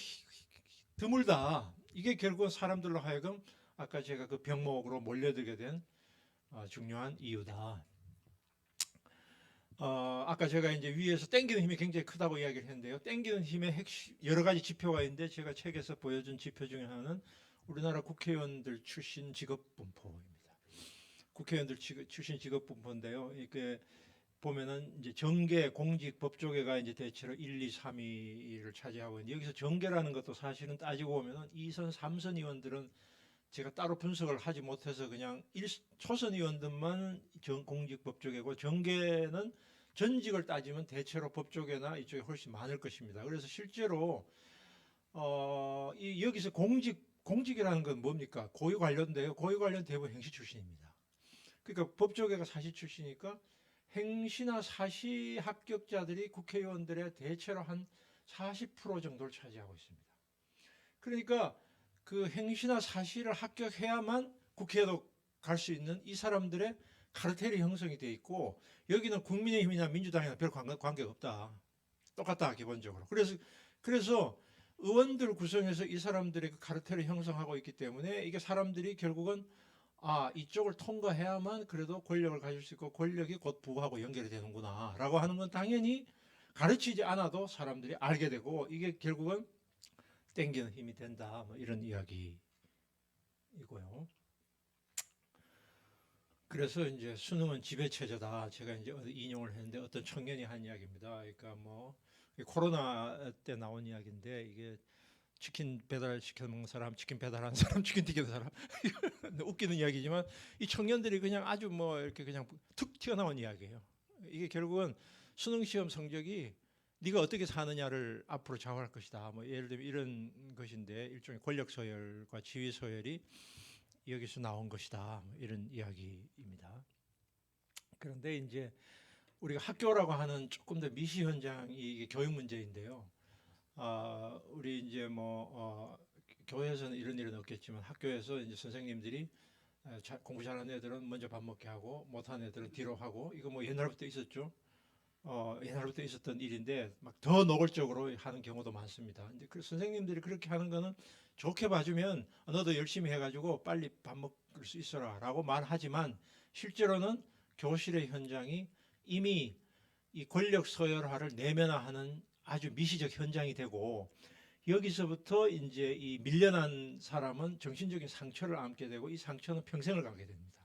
[SPEAKER 2] 드물다. 이게 결국은 사람들로 하여금 아까 제가 그 병목으로 몰려들게 된 중요한 이유다. 아까 제가 이제 위에서 당기는 힘이 굉장히 크다고 이야기를 했는데요. 당기는 힘의 핵심 여러 가지 지표가 있는데 제가 책에서 보여준 지표 중에 하나는 우리나라 국회의원들 출신 직업 분포입니다. 국회의원들 출신 직업 분포인데요. 이게 보면은 이제 정계, 공직, 법조계가 이제 대체로 1, 2, 3위를 차지하고 있는데 여기서 정계라는 것도 사실은 따지고 보면은 2선, 3선 의원들은 제가 따로 분석을 하지 못해서 그냥 초선 의원들만 공직 법조계고 정계는 전직을 따지면 대체로 법조계나 이쪽에 훨씬 많을 것입니다. 그래서 실제로 여기서 공직이라는 건 뭡니까? 고유 관련인데요. 고유 관련 대부분 행시 출신입니다. 그러니까 법조계가 사시 출신이니까 행시나 사시 합격자들이 국회의원들의 대체로 한 40% 정도를 차지하고 있습니다. 그러니까 그 행시나 사시를 합격해야만 국회에도 갈 수 있는 이 사람들의 카르텔이 형성이 돼 있고 여기는 국민의힘이나 민주당이나 별 관계가 없다. 똑같다 기본적으로. 그래서 의원들 구성해서 이 사람들의 그 카르텔을 형성하고 있기 때문에 이게 사람들이 결국은 이쪽을 통과해야만 그래도 권력을 가질 수 있고 권력이 곧 부하고 연결이 되는구나 라고 하는 건 당연히 가르치지 않아도 사람들이 알게 되고 이게 결국은 땡기는 힘이 된다. 뭐 이런 이야기이고요. 그래서 이제 수능은 지배체제다. 제가 이제 인용을 했는데 어떤 청년이 한 이야기입니다. 그러니까 뭐 코로나 때 나온 이야기인데 이게 치킨 배달 시켜 먹는 사람, 치킨 배달하는 사람, 치킨 튀기는 사람 웃기는 이야기지만 이 청년들이 그냥 아주 뭐 이렇게 그냥 툭 튀어나온 이야기예요. 이게 결국은 수능 시험 성적이 네가 어떻게 사느냐를 앞으로 좌우할 것이다. 뭐 예를 들면 이런 것인데 일종의 권력 서열과 지위 서열이 여기서 나온 것이다. 뭐 이런 이야기입니다. 그런데 이제 우리가 학교라고 하는 조금 더 미시 현장이 이게 교육 문제인데요. 우리 이제 교회에서는 이런 일은 없겠지만 학교에서 이제 선생님들이 공부 잘하는 애들은 먼저 밥 먹게 하고 못하는 애들은 뒤로 하고 이거 뭐 옛날부터 있었죠. 옛날부터 있었던 일인데 막 더 노골적으로 하는 경우도 많습니다. 근데 그 선생님들이 그렇게 하는 거는 좋게 봐주면 너도 열심히 해가지고 빨리 밥 먹을 수 있어라라고 말하지만 실제로는 교실의 현장이 이미 이 권력 서열화를 내면화하는 아주 미시적 현장이 되고 여기서부터 이제 이 밀려난 사람은 정신적인 상처를 안게 되고 이 상처는 평생을 가게 됩니다.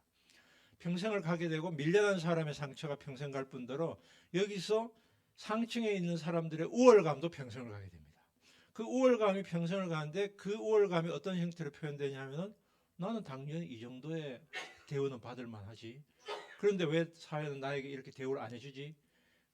[SPEAKER 2] 평생을 가게 되고 밀려난 사람의 상처가 평생 갈 뿐더러 여기서 상층에 있는 사람들의 우월감도 평생을 가게 됩니다. 그 우월감이 평생을 가는데 그 우월감이 어떤 형태로 표현되냐면은 나는 당연히 이 정도의 대우는 받을 만하지. 그런데 왜 사회는 나에게 이렇게 대우를 안 해주지?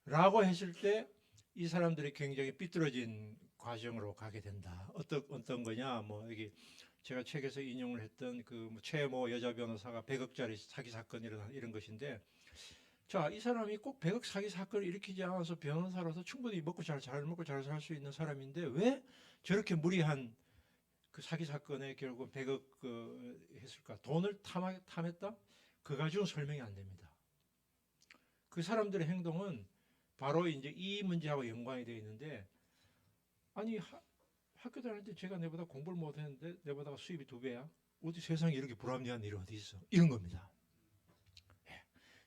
[SPEAKER 2] 라고 했을 때 이 사람들이 굉장히 삐뚤어진 과정으로 가게 된다. 어떤 거냐? 뭐 여기 제가 책에서 인용을 했던 그 최모 여자 변호사가 100억짜리 사기 사건 이런 것인데, 자, 이 사람이 꼭 100억 사기 사건을 일으키지 않아서 변호사로서 충분히 잘 먹고 잘 살 수 있는 사람인데 왜 저렇게 무리한 그 사기 사건에 결국 100억 했을까? 돈을 탐했다? 그 가지고는 설명이 안 됩니다. 그 사람들의 행동은 바로 이제 이 문제하고 연관이 되어 있는데, 아니 학교 다닐 때 제가 내보다 공부를 못했는데 내보다 수입이 2배야? 어디 세상에 이렇게 불합리한 일이 어디 있어? 이런 겁니다.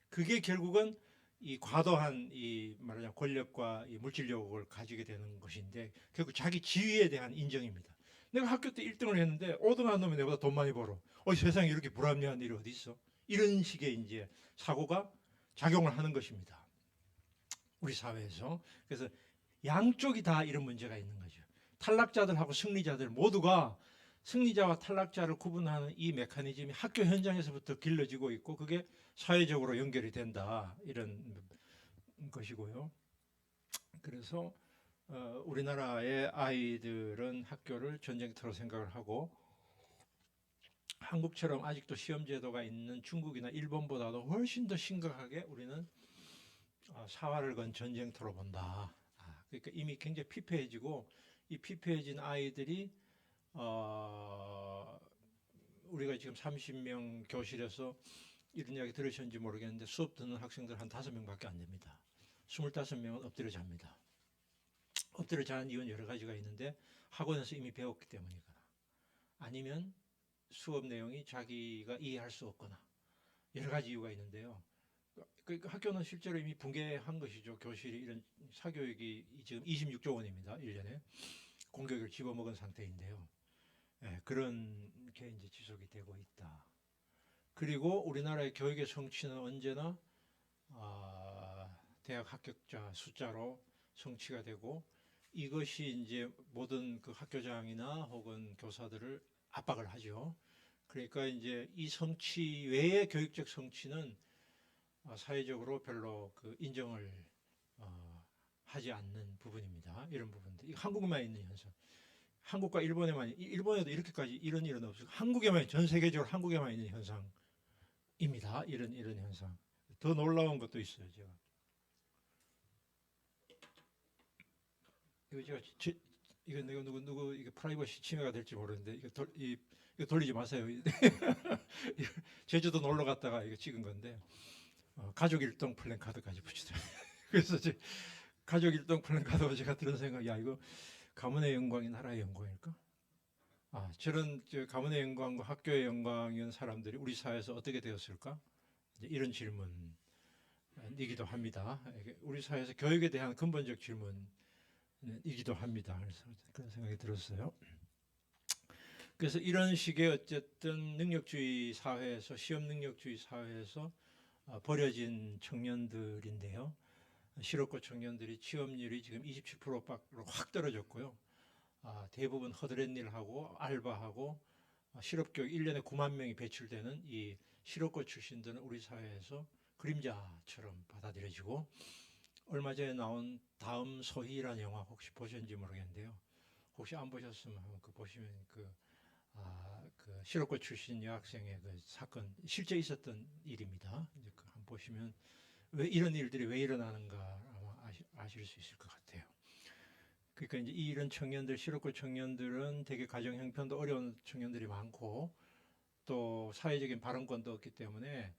[SPEAKER 2] 그게 결국은 이 과도한 이 말하자면 권력과 이 물질력을 가지게 되는 것인데 결국 자기 지위에 대한 인정입니다. 내가 학교 때 1등을 했는데 5등 한 놈이 내보다 돈 많이 벌어. 세상에 이렇게 불합리한 일이 어디 있어? 이런 식의 이제 사고가 작용을 하는 것입니다. 우리 사회에서. 그래서 양쪽이 다 이런 문제가 있는 거죠. 탈락자들하고 승리자들 모두가 승리자와 탈락자를 구분하는 이 메커니즘이 학교 현장에서부터 길러지고 있고 그게 사회적으로 연결이 된다 이런 것이고요. 그래서 우리나라의 아이들은 학교를 전쟁터로 생각을 하고 한국처럼 아직도 시험 제도가 있는 중국이나 일본보다도 훨씬 더 심각하게 우리는 사활을 건 전쟁터로 본다. 그러니까 이미 굉장히 피폐해지고 이 피폐해진 아이들이 우리가 지금 30명 교실에서 이런 이야기 들으셨는지 모르겠는데 수업 듣는 학생들 한 5명밖에 안 됩니다. 25명은 엎드려 잡니다. 엎드려 자는 이유는 여러 가지가 있는데 학원에서 이미 배웠기 때문이거나 아니면 수업 내용이 자기가 이해할 수 없거나 여러 가지 이유가 있는데요. 그러니까 학교는 실제로 이미 붕괴한 것이죠. 교실이 이런 사교육이 지금 26조 원입니다. 1년에 공교육을 집어먹은 상태인데요. 네, 그런 게 이제 지속이 되고 있다. 그리고 우리나라의 교육의 성취는 언제나 대학 합격자 숫자로 성취가 되고 이것이 이제 모든 그 학교장이나 혹은 교사들을 압박을 하죠. 그러니까 이제 이 성취 외의 교육적 성취는 사회적으로 별로 그 인정을 하지 않는 부분입니다. 이런 부분들. 이 한국에만 있는 현상. 한국과 일본에만, 일본에도 이렇게까지 이런 일은 없어요. 한국에만, 전 세계적으로 한국에만 있는 현상입니다. 이런 현상. 더 놀라운 것도 있어요, 제가. 이거 누구 이게 프라이버시 침해가 될지 모르는데 이거 돌리지 마세요. 제주도 놀러 갔다가 이거 찍은 건데 가족 일동 플랜카드까지 붙이더라고요. 그래서 가족 일동 플랜카드가 제가 들은 생각, 야 이거 가문의 영광이 나라의 영광일까? 저런 가문의 영광과 학교의 영광인 사람들이 우리 사회에서 어떻게 되었을까? 이런 질문이기도 합니다. 우리 사회에서 교육에 대한 근본적 질문이기도 합니다. 그래서 그런 생각이 들었어요. 그래서 이런 식의 어쨌든 능력주의 사회에서 시험 능력주의 사회에서 버려진 청년들인데요. 실업고 청년들이 취업률이 지금 27%로 확 떨어졌고요. 대부분 허드렛 일하고 알바하고 실업교육 1년에 9만 명이 배출되는 이 실업고 출신들은 우리 사회에서 그림자처럼 받아들여지고 얼마 전에 나온 다음 소희라는 영화 혹시 보셨는지 모르겠는데요. 혹시 안 보셨으면 그 보시면 그 실업고 출신 여학생의 그 사건 실제 있었던 일입니다. 이제 그 한번 보시면 왜 이런 일들이 왜 일어나는가 아마 아실 수 있을 것 같아요. 그러니까 이제 이런 청년들 실업고 청년들은 되게 가정 형편도 어려운 청년들이 많고 또 사회적인 발언권도 없기 때문에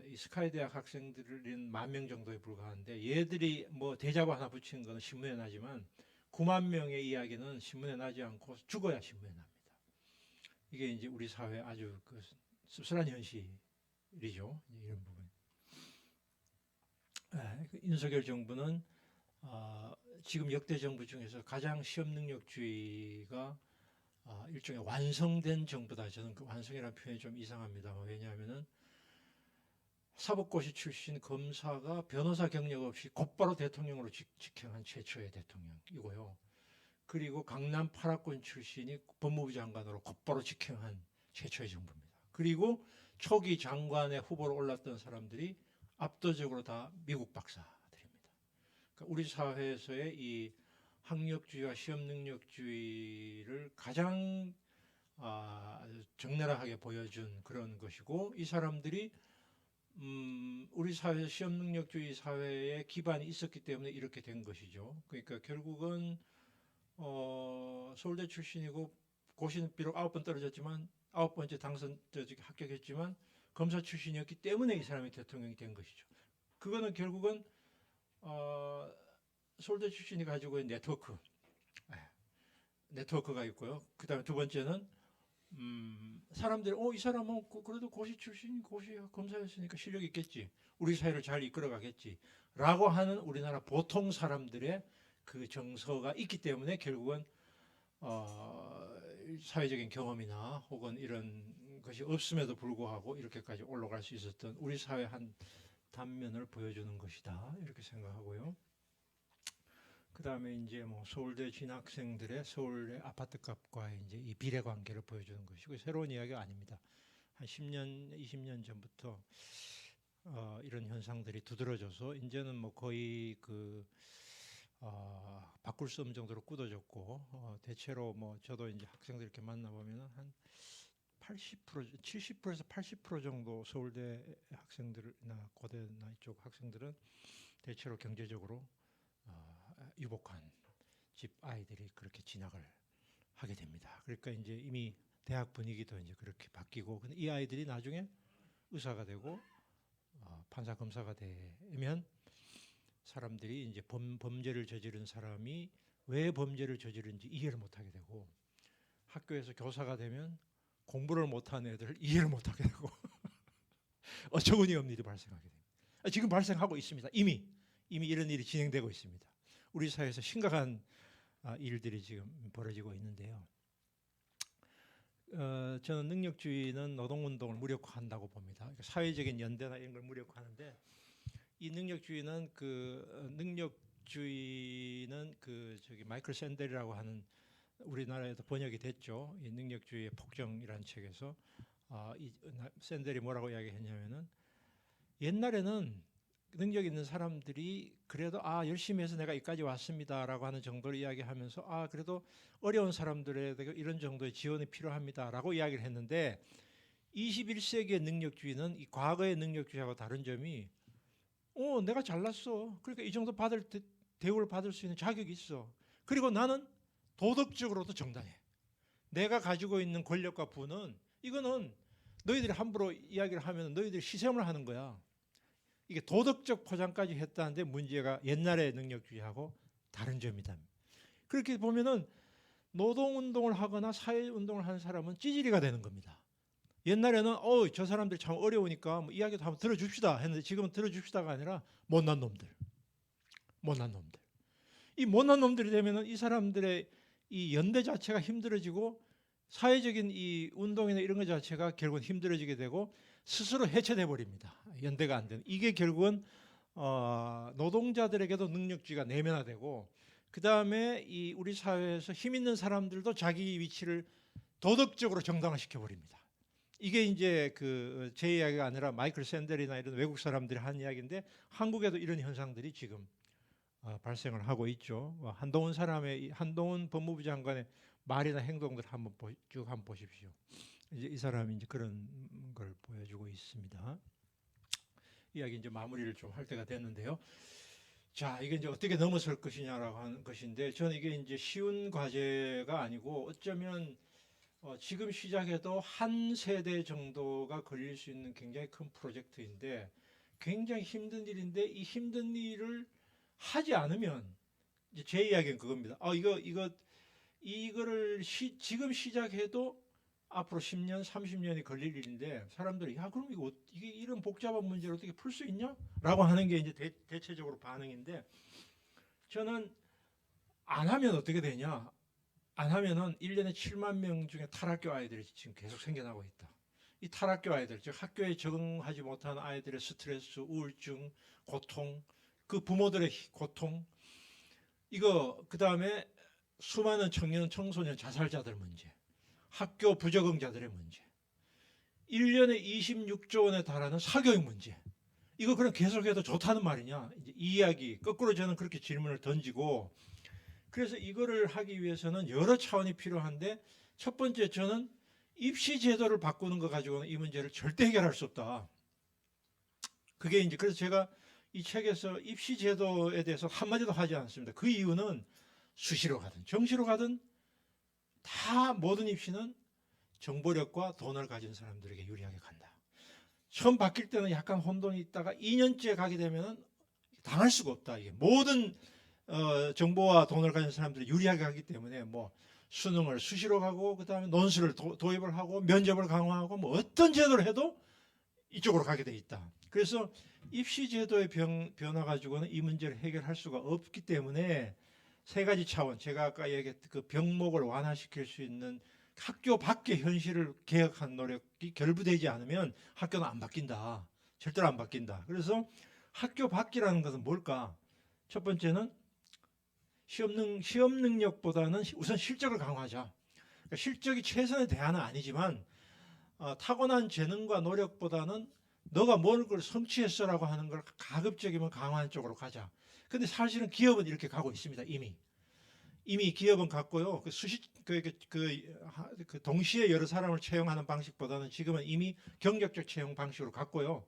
[SPEAKER 2] 이 스카이 대학 학생들은 10,000명 정도에 불과한데 얘들이 뭐 대자보 하나 붙이는 것은 신문에 나지만 9만 명의 이야기는 신문에 나지 않고 죽어야 신문에 납니다. 이게 이제 우리 사회 아주 그 씁쓸한 현실이죠. 이런 부분. 윤석열 정부는 지금 역대 정부 중에서 가장 시험 능력주의가 일종의 완성된 정부다. 저는 그 완성이라는 표현이 좀 이상합니다. 왜냐하면은 사법고시 출신 검사가 변호사 경력 없이 곧바로 대통령으로 직행한 최초의 대통령이고요. 그리고 강남 8학군 출신이 법무부 장관으로 곧바로 직행한 최초의 정부입니다. 그리고 초기 장관의 후보로 올랐던 사람들이 압도적으로 다 미국 박사들입니다. 그러니까 우리 사회에서의 이 학력주의와 시험 능력주의를 가장 적나라하게 보여준 그런 것이고 이 사람들이 우리 사회 시험 능력주의 사회에 기반이 있었기 때문에 이렇게 된 것이죠. 그러니까 결국은 서울대 출신이고 고시는 비록 9번 떨어졌지만 9번째 합격했지만 검사 출신이었기 때문에 이 사람이 대통령이 된 것이죠. 그거는 결국은 서울대 출신이 가지고 있는 네트워크가 있고요. 그 다음에 두 번째는 사람들이 이 사람은 그래도 고시 출신 고시 검사였으니까 실력이 있겠지. 우리 사회를 잘 이끌어가겠지. 라고 하는 우리나라 보통 사람들의 그 정서가 있기 때문에 결국은 사회적인 경험이나 혹은 이런 그런 것이 없음에도 불구하고 이렇게까지 올라갈 수 있었던 우리 사회 한 단면을 보여주는 것이다 이렇게 생각하고요. 그 다음에 이제 뭐 서울대 진학생들의 서울의 아파트 값과의 이제 이 비례 관계를 보여주는 것이고 새로운 이야기가 아닙니다. 한 10년, 20년 전부터 이런 현상들이 두드러져서 이제는 뭐 거의 바꿀 수 없는 정도로 굳어졌고 대체로 뭐 저도 이제 학생들 이렇게 만나보면 한 80%, 70%에서 80% 정도 서울대 학생들이나 고대나 이쪽 학생들은 대체로 경제적으로 유복한 집 아이들이 그렇게 진학을 하게 됩니다. 그러니까 이제 이미 대학 분위기도 이제 그렇게 바뀌고, 근데 이 아이들이 나중에 의사가 되고 판사 검사가 되면 사람들이 이제 범죄를 저지른 사람이 왜 범죄를 저지른지 이해를 못하게 되고, 학교에서 교사가 되면 공부를 못하는 애들을 이해를 못하게 되고 어처구니 없는 일이 발생하게 됩니다. 지금 발생하고 있습니다. 이미 이런 일이 진행되고 있습니다. 우리 사회에서 심각한 일들이 지금 벌어지고 있는데요. 저는 능력주의는 노동운동을 무력화한다고 봅니다. 그러니까 사회적인 연대나 이런 걸 무력화하는데, 이 능력주의는 마이클 샌델이라고 하는, 우리나라에도 번역이 됐죠. 이 능력주의의 폭정이라는 책에서 이 샌델이 뭐라고 이야기했냐면은, 옛날에는 능력 있는 사람들이 그래도 열심히 해서 내가 여기까지 왔습니다라고 하는 정도로 이야기하면서 그래도 어려운 사람들에 대해 이런 정도의 지원이 필요합니다라고 이야기를 했는데, 21세기의 능력주의는 이 과거의 능력주의하고 다른 점이 내가 잘났어. 그러니까 이 정도 대우를 받을 수 있는 자격이 있어. 그리고 나는 도덕적으로도 정당해. 내가 가지고 있는 권력과 부는 이거는 너희들이 함부로 이야기를 하면 너희들이 시샘을 하는 거야. 이게 도덕적 포장까지 했다는데 문제가 옛날의 능력주의하고 다른 점이다. 그렇게 보면은 노동운동을 하거나 사회운동을 하는 사람은 찌질이가 되는 겁니다. 옛날에는 저 사람들 참 어려우니까 뭐 이야기도 한번 들어줍시다 했는데, 지금은 들어줍시다가 아니라 못난 놈들. 이 못난 놈들이 되면은 이 사람들의 이 연대 자체가 힘들어지고, 사회적인 이 운동이나 이런 것 자체가 결국은 힘들어지게 되고 스스로 해체돼 버립니다. 연대가 안 되는. 이게 결국은 노동자들에게도 능력주의가 내면화되고, 그 다음에 이 우리 사회에서 힘 있는 사람들도 자기 위치를 도덕적으로 정당화시켜 버립니다. 이게 이제 제 이야기가 아니라 마이클 샌델이나 이런 외국 사람들이 한 이야기인데, 한국에도 이런 현상들이 지금 발생을 하고 있죠. 한동훈 법무부 장관의 말이나 행동들 쭉 한번 보십시오. 이제 이 사람이 이제 그런 걸 보여주고 있습니다. 이야기 이제 마무리를 좀 할 때가 됐는데요. 자, 이게 이제 어떻게 넘어설 것이냐라고 하는 것인데, 저는 이게 이제 쉬운 과제가 아니고, 어쩌면 지금 시작해도 한 세대 정도가 걸릴 수 있는 굉장히 큰 프로젝트인데, 굉장히 힘든 일인데, 이 힘든 일을 하지 않으면, 이제 제 이야기는 그겁니다. 이거를 지금 시작해도 앞으로 10년, 30년이 걸릴 일인데, 사람들이 그럼 이게 이런 복잡한 문제를 어떻게 풀 수 있냐? 라고 하는 게 이제 대체적으로 반응인데, 저는 안 하면 어떻게 되냐? 안 하면은 1년에 7만 명 중에 탈학교 아이들이 지금 계속 생겨나고 있다. 이 탈학교 아이들, 즉 학교에 적응하지 못한 아이들의 스트레스, 우울증, 고통, 그 부모들의 고통, 그 다음에 수많은 청소년 자살자들 문제, 학교 부적응자들의 문제, 1년에 26조 원에 달하는 사교육 문제, 이거 그럼 계속해도 좋다는 말이냐? 이제 이 이야기, 거꾸로 저는 그렇게 질문을 던지고, 그래서 이거를 하기 위해서는 여러 차원이 필요한데, 첫 번째, 저는 입시 제도를 바꾸는 거 가지고는 이 문제를 절대 해결할 수 없다. 그게 이제, 그래서 제가 이 책에서 입시 제도에 대해서 한마디도 하지 않습니다. 그 이유는 수시로 가든 정시로 가든 다 모든 입시는 정보력과 돈을 가진 사람들에게 유리하게 간다. 처음 바뀔 때는 약간 혼돈이 있다가 2년째 가게 되면 당할 수가 없다. 이게 모든 정보와 돈을 가진 사람들이 유리하게 가기 때문에, 뭐 수능을 수시로 가고, 그 다음에 논술을 도입을 하고, 면접을 강화하고, 뭐 어떤 제도를 해도 이쪽으로 가게 돼 있다. 그래서 입시 제도의 변화 가지고는 이 문제를 해결할 수가 없기 때문에, 세 가지 차원, 제가 아까 얘기했던 그 병목을 완화시킬 수 있는 학교 밖의 현실을 개혁하는 노력이 결부되지 않으면 학교는 안 바뀐다. 절대로 안 바뀐다. 그래서 학교 밖이라는 것은 뭘까? 첫 번째는 시험 능력보다는 우선 실적을 강화하자. 그러니까 실적이 최선의 대안은 아니지만 타고난 재능과 노력보다는 너가 뭘 성취했어라고 하는 걸 가급적이면 강화하는 쪽으로 가자. 근데 사실은 기업은 이렇게 가고 있습니다. 이미 기업은 갔고요. 그 동시에 여러 사람을 채용하는 방식보다는 지금은 이미 경력적 채용 방식으로 갔고요.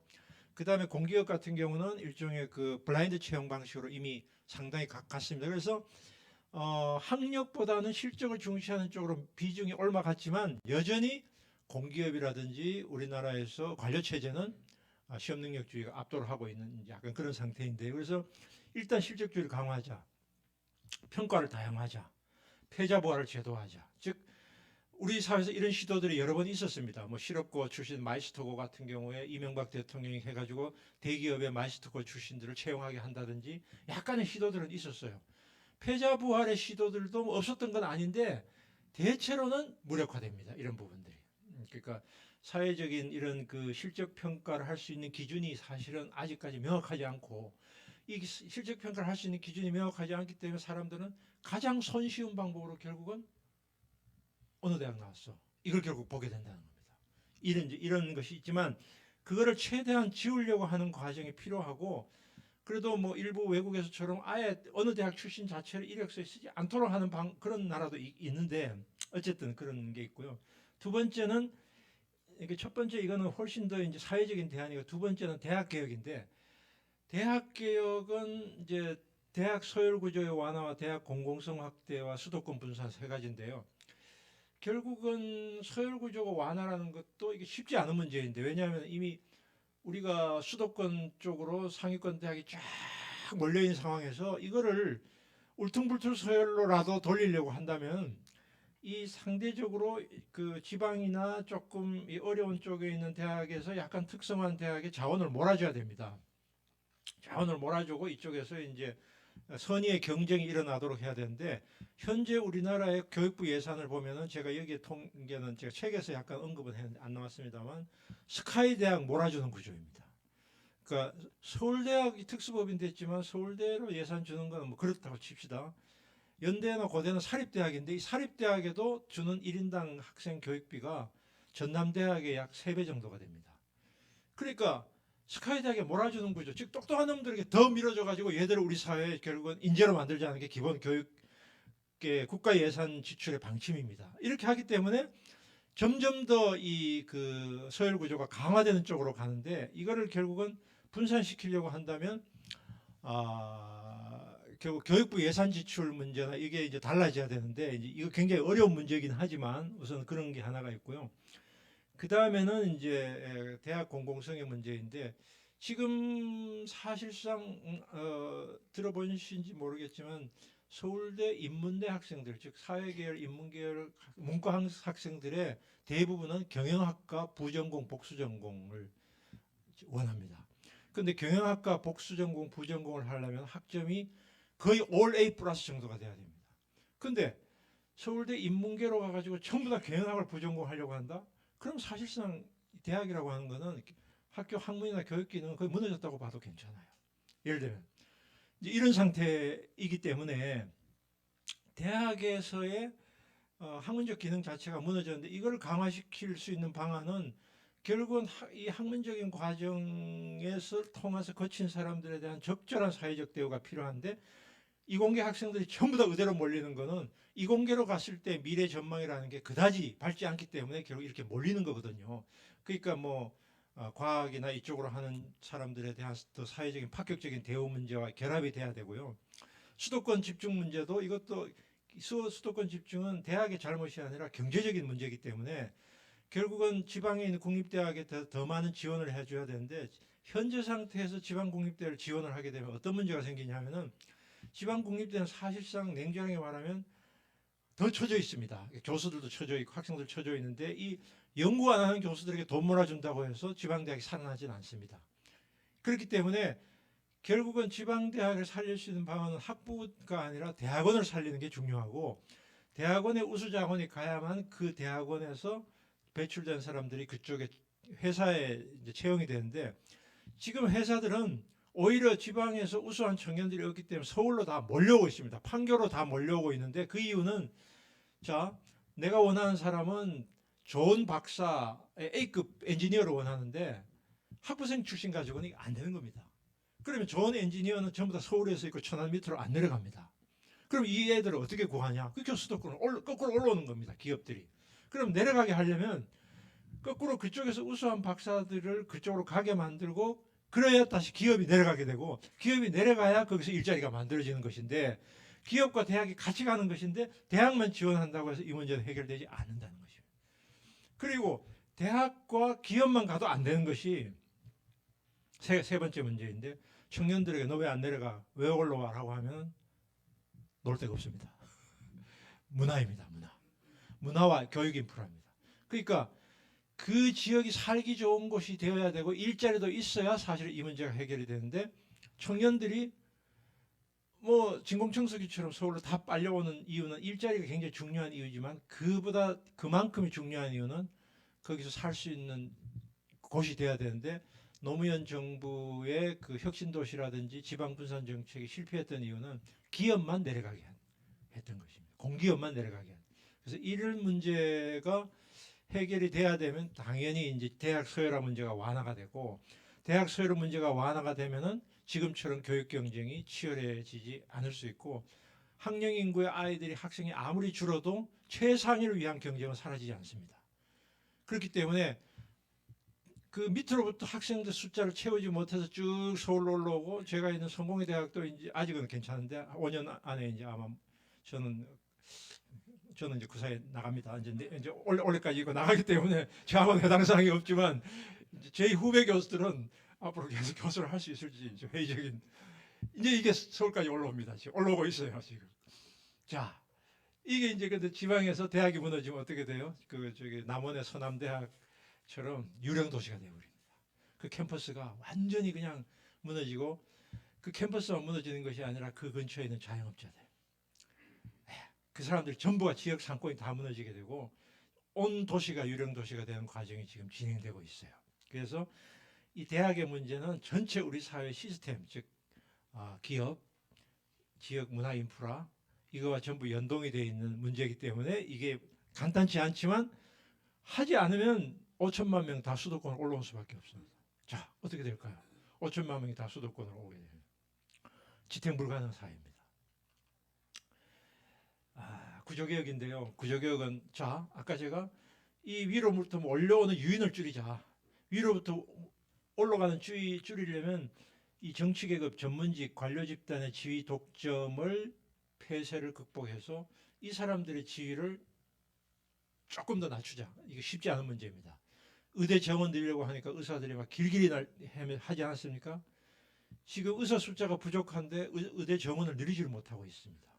[SPEAKER 2] 그 다음에 공기업 같은 경우는 일종의 그 블라인드 채용 방식으로 이미 상당히 갔습니다. 그래서 학력보다는 실적을 중시하는 쪽으로 비중이 올라갔지만 여전히 공기업이라든지 우리나라에서 관료 체제는 시험 능력주의가 압도를 하고 있는 약간 그런 상태인데, 그래서 일단 실적주의를 강화하자, 평가를 다양하자, 패자부활을 제도하자. 즉 우리 사회에서 이런 시도들이 여러 번 있었습니다. 뭐 실업고 출신 마이스터고 같은 경우에 이명박 대통령이 해가지고 대기업의 마이스터고 출신들을 채용하게 한다든지 약간의 시도들은 있었어요. 패자부활의 시도들도 없었던 건 아닌데 대체로는 무력화됩니다. 이런 부분들이. 그러니까 사회적인 이런 그 실적 평가를 할 수 있는 기준이 사실은 아직까지 명확하지 않고, 이 실적 평가를 할 수 있는 기준이 명확하지 않기 때문에 사람들은 가장 손쉬운 방법으로 결국은 어느 대학 나왔어, 이걸 결국 보게 된다는 겁니다. 이런 것이 있지만 그거를 최대한 지우려고 하는 과정이 필요하고, 그래도 뭐 일부 외국에서처럼 아예 어느 대학 출신 자체를 이력서에 쓰지 않도록 하는 그런 나라도 있는데 어쨌든 그런 게 있고요. 두 번째는 이게 첫 번째 이거는 훨씬 더 이제 사회적인 대안이고, 두 번째는 대학 개혁인데, 대학 개혁은 이제 대학 서열 구조의 완화와 대학 공공성 확대와 수도권 분산 세 가지인데요. 결국은 서열 구조가 완화라는 것도 이게 쉽지 않은 문제인데, 왜냐하면 이미 우리가 수도권 쪽으로 상위권 대학이 쫙 몰려있는 상황에서 이거를 울퉁불퉁 서열로라도 돌리려고 한다면 이 상대적으로 그 지방이나 조금 이 어려운 쪽에 있는 대학에서 약간 특성화한 대학에 자원을 몰아줘야 됩니다. 자원을 몰아주고 이쪽에서 이제 선의의 경쟁이 일어나도록 해야 되는데, 현재 우리나라의 교육부 예산을 보면은 제가 여기에 통계는 제가 책에서 약간 언급은 했는데 안 나왔습니다만 스카이 대학 몰아주는 구조입니다. 그러니까 서울대학이 특수법인 됐지만 서울대로 예산 주는 건 뭐 그렇다고 칩시다. 연대나 고대는 사립대학인데 이 사립대학에도 주는 1인당 학생 교육비가 전남대학의 약 3배 정도가 됩니다. 그러니까 스카이 대학에 몰아주는 구조, 즉 똑똑한 놈들에게 더 밀어줘가지고 얘들을 우리 사회에 결국은 인재로 만들자는 게 기본 교육계 국가 예산 지출의 방침입니다. 이렇게 하기 때문에 점점 더 이 그 서열 구조가 강화되는 쪽으로 가는데, 이거를 결국은 분산시키려고 한다면 결국 교육부 예산 지출 문제나 이게 이제 달라져야 되는데, 이제 이거 굉장히 어려운 문제이긴 하지만 우선 그런 게 하나가 있고요. 그 다음에는 이제 대학 공공성의 문제인데, 지금 사실상 들어보신지 모르겠지만 서울대 인문대 학생들, 즉 사회계열, 인문계열 문과 학생들의 대부분은 경영학과 부전공, 복수전공을 원합니다. 그런데 경영학과 복수전공, 부전공을 하려면 학점이 거의 올 A 플러스 정도가 돼야 됩니다. 근데 서울대 인문계로 가가지고 전부 다 경영학을 부전공 하려고 한다? 그럼 사실상 대학이라고 하는 거는 학교 학문이나 교육 기능은 거의 무너졌다고 봐도 괜찮아요. 예를 들면 이제 이런 상태이기 때문에 대학에서의 학문적 기능 자체가 무너졌는데, 이걸 강화시킬 수 있는 방안은 결국은 이 학문적인 과정에서 통해서 거친 사람들에 대한 적절한 사회적 대우가 필요한데, 이공계 학생들이 전부 다 의대로 몰리는 거는 이공계로 갔을 때 미래 전망이라는 게 그다지 밝지 않기 때문에 결국 이렇게 몰리는 거거든요. 그러니까 뭐 과학이나 이쪽으로 하는 사람들에 대한 더 사회적인 파격적인 대우 문제와 결합이 돼야 되고요. 수도권 집중 문제도, 이것도 수도권 집중은 대학의 잘못이 아니라 경제적인 문제이기 때문에 결국은 지방에 있는 국립대학에 더 많은 지원을 해줘야 되는데, 현재 상태에서 지방 국립대를 지원을 하게 되면 어떤 문제가 생기냐면은 지방 국립대는 사실상 냉정하게 말하면 더 처져 있습니다. 교수들도 처져 있고 학생들 처져 있는데, 이 연구 안 하는 교수들에게 돈 몰아준다고 해서 지방대학이 살아나지는 않습니다. 그렇기 때문에 결국은 지방대학을 살릴 수 있는 방안은 학부가 아니라 대학원을 살리는 게 중요하고, 대학원에 우수자원이 가야만 그 대학원에서 배출된 사람들이 그쪽에 회사에 이제 채용이 되는데 지금 회사들은 오히려 지방에서 우수한 청년들이 없기 때문에 서울로 다 몰려오고 있습니다. 판교로 다 몰려오고 있는데 그 이유는 자, 내가 원하는 사람은 좋은 박사의 A급 엔지니어를 원하는데 학부생 출신 가지고는 이게 안 되는 겁니다. 그러면 좋은 엔지니어는 전부 다 서울에서 있고 천안 밑으로 안 내려갑니다. 그럼 이 애들을 어떻게 구하냐? 그 수도권으로 거꾸로 올라오는 겁니다. 기업들이. 그럼 내려가게 하려면 거꾸로 그쪽에서 우수한 박사들을 그쪽으로 가게 만들고 그래야 다시 기업이 내려가게 되고 기업이 내려가야 거기서 일자리가 만들어지는 것인데 기업과 대학이 같이 가는 것인데 대학만 지원한다고 해서 이 문제는 해결되지 않는다는 것이에요. 그리고 대학과 기업만 가도 안 되는 것이 세 번째 문제인데 청년들에게 너 왜 안 내려가? 왜 올라와라고 하면 놀 데가 없습니다. 문화입니다. 문화와 교육 인프라입니다. 그러니까 그 지역이 살기 좋은 곳이 되어야 되고 일자리도 있어야 사실 이 문제가 해결이 되는데 청년들이 뭐 진공청소기처럼 서울로 다 빨려오는 이유는 일자리가 굉장히 중요한 이유지만 그보다 그만큼이 중요한 이유는 거기서 살 수 있는 곳이 돼야 되는데 노무현 정부의 그 혁신도시라든지 지방분산 정책이 실패했던 이유는 기업만 내려가게 했던 것입니다. 공기업만 내려가게 한. 그래서 이런 문제가 해결이 돼야 되면 당연히 이제 대학 서열화 문제가 완화가 되고 대학 서열화 문제가 완화가 되면은 지금처럼 교육 경쟁이 치열해지지 않을 수 있고 학령 인구의 아이들이 학생이 아무리 줄어도 최상위를 위한 경쟁은 사라지지 않습니다. 그렇기 때문에 그 밑으로부터 학생들 숫자를 채우지 못해서 쭉 서울로 올라오고 제가 있는 성공회 대학도 이제 아직은 괜찮은데 5년 안에 이제 아마 저는 이제 그 사이에 나갑니다. 이제 올해까지 이거 나가기 때문에 저하고는 해당 사항이 없지만 제 후배 교수들은 앞으로 계속 교수를 할 수 있을지 이제 회의적인 이제 이게 서울까지 올라옵니다. 지금 올라오고 있어요. 지금. 자, 이게 이제 근데 지방에서 대학이 무너지면 어떻게 돼요? 그 저기 남원의 서남대학처럼 유령 도시가 되어버립니다. 그 캠퍼스가 완전히 그냥 무너지고 그 캠퍼스만 무너지는 것이 아니라 그 근처에 있는 자영업자들 그 사람들 전부가 지역 상권이 다 무너지게 되고 온 도시가 유령 도시가 되는 과정이 지금 진행되고 있어요. 그래서 이 대학의 문제는 전체 우리 사회 시스템, 즉 기업, 지역 문화 인프라 이거와 전부 연동이 되어 있는 문제이기 때문에 이게 간단치 않지만 하지 않으면 5천만 명 다 수도권으로 올라올 수밖에 없습니다. 자, 어떻게 될까요? 5천만 명이 다 수도권으로 오게 되면 지탱 불가능 사회입니다. 구조개혁인데요. 구조개혁은 자, 아까 제가 이 위로부터 올려오는 유인을 줄이자. 위로부터 올라가는 줄이려면 이 정치계급 전문직 관료 집단의 지위 독점을 폐쇄를 극복해서 이 사람들의 지위를 조금 더 낮추자. 이게 쉽지 않은 문제입니다. 의대 정원 늘리려고 하니까 의사들이 막 길길이 하지 않았습니까? 지금 의사 숫자가 부족한데 의대 정원을 늘리지를 못하고 있습니다.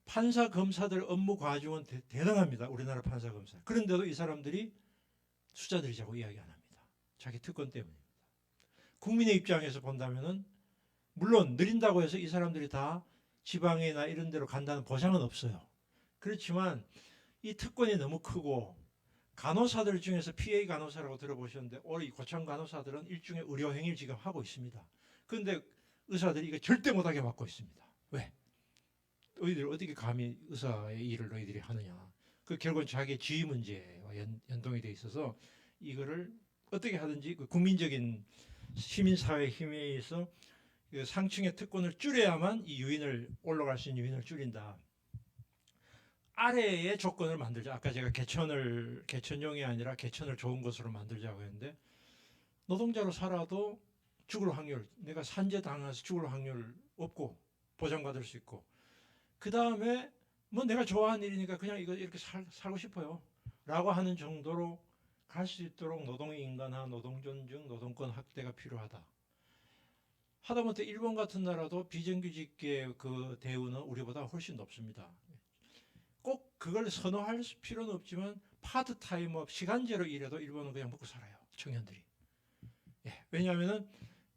[SPEAKER 2] 판사 검사들 업무 과중은 대단합니다. 우리나라 판사 검사. 그런데도 이 사람들이 숫자 늘리자고 이야기 안 합니다. 자기 특권 때문입니다. 국민의 입장에서 본다면은 물론 늘린다고 해서 이 사람들이 다 지방이나 이런 데로 간다는 보장은 없어요. 그렇지만 이 특권이 너무 크고 간호사들 중에서 PA 간호사라고 들어보셨는데 올해 고참 간호사들은 일종의 의료 행위를 지금 하고 있습니다. 그런데 의사들이 이거 절대 못하게 막고 있습니다. 왜? 너희들 어떻게 감히 의사의 일을 너희들이 하느냐. 그 결국은 자기의 지위 문제와 연동이 돼 있어서 이거를 어떻게 하든지 그 국민적인 시민사회 힘에 의해서 그 상층의 특권을 줄여야만 이 유인을 올라갈 수 있는 유인을 줄인다. 아래의 조건을 만들자. 아까 제가 개천용이 아니라 개천을 좋은 것으로 만들자고 했는데 노동자로 살아도 죽을 확률, 내가 산재 당해서 죽을 확률 없고 보장받을 수 있고 그 다음에 뭐 내가 좋아하는 일이니까 그냥 이거 이렇게 살고 싶어요. 라고 하는 정도로 갈 수 있도록 노동의 인간화, 노동 존중, 노동권 확대가 필요하다. 하다못해 일본 같은 나라도 비정규직의 그 대우는 우리보다 훨씬 높습니다. 꼭 그걸 선호할 필요는 없지만 파트타임업 시간제로 일해도 일본은 그냥 먹고 살아요. 청년들이. 예, 왜냐하면은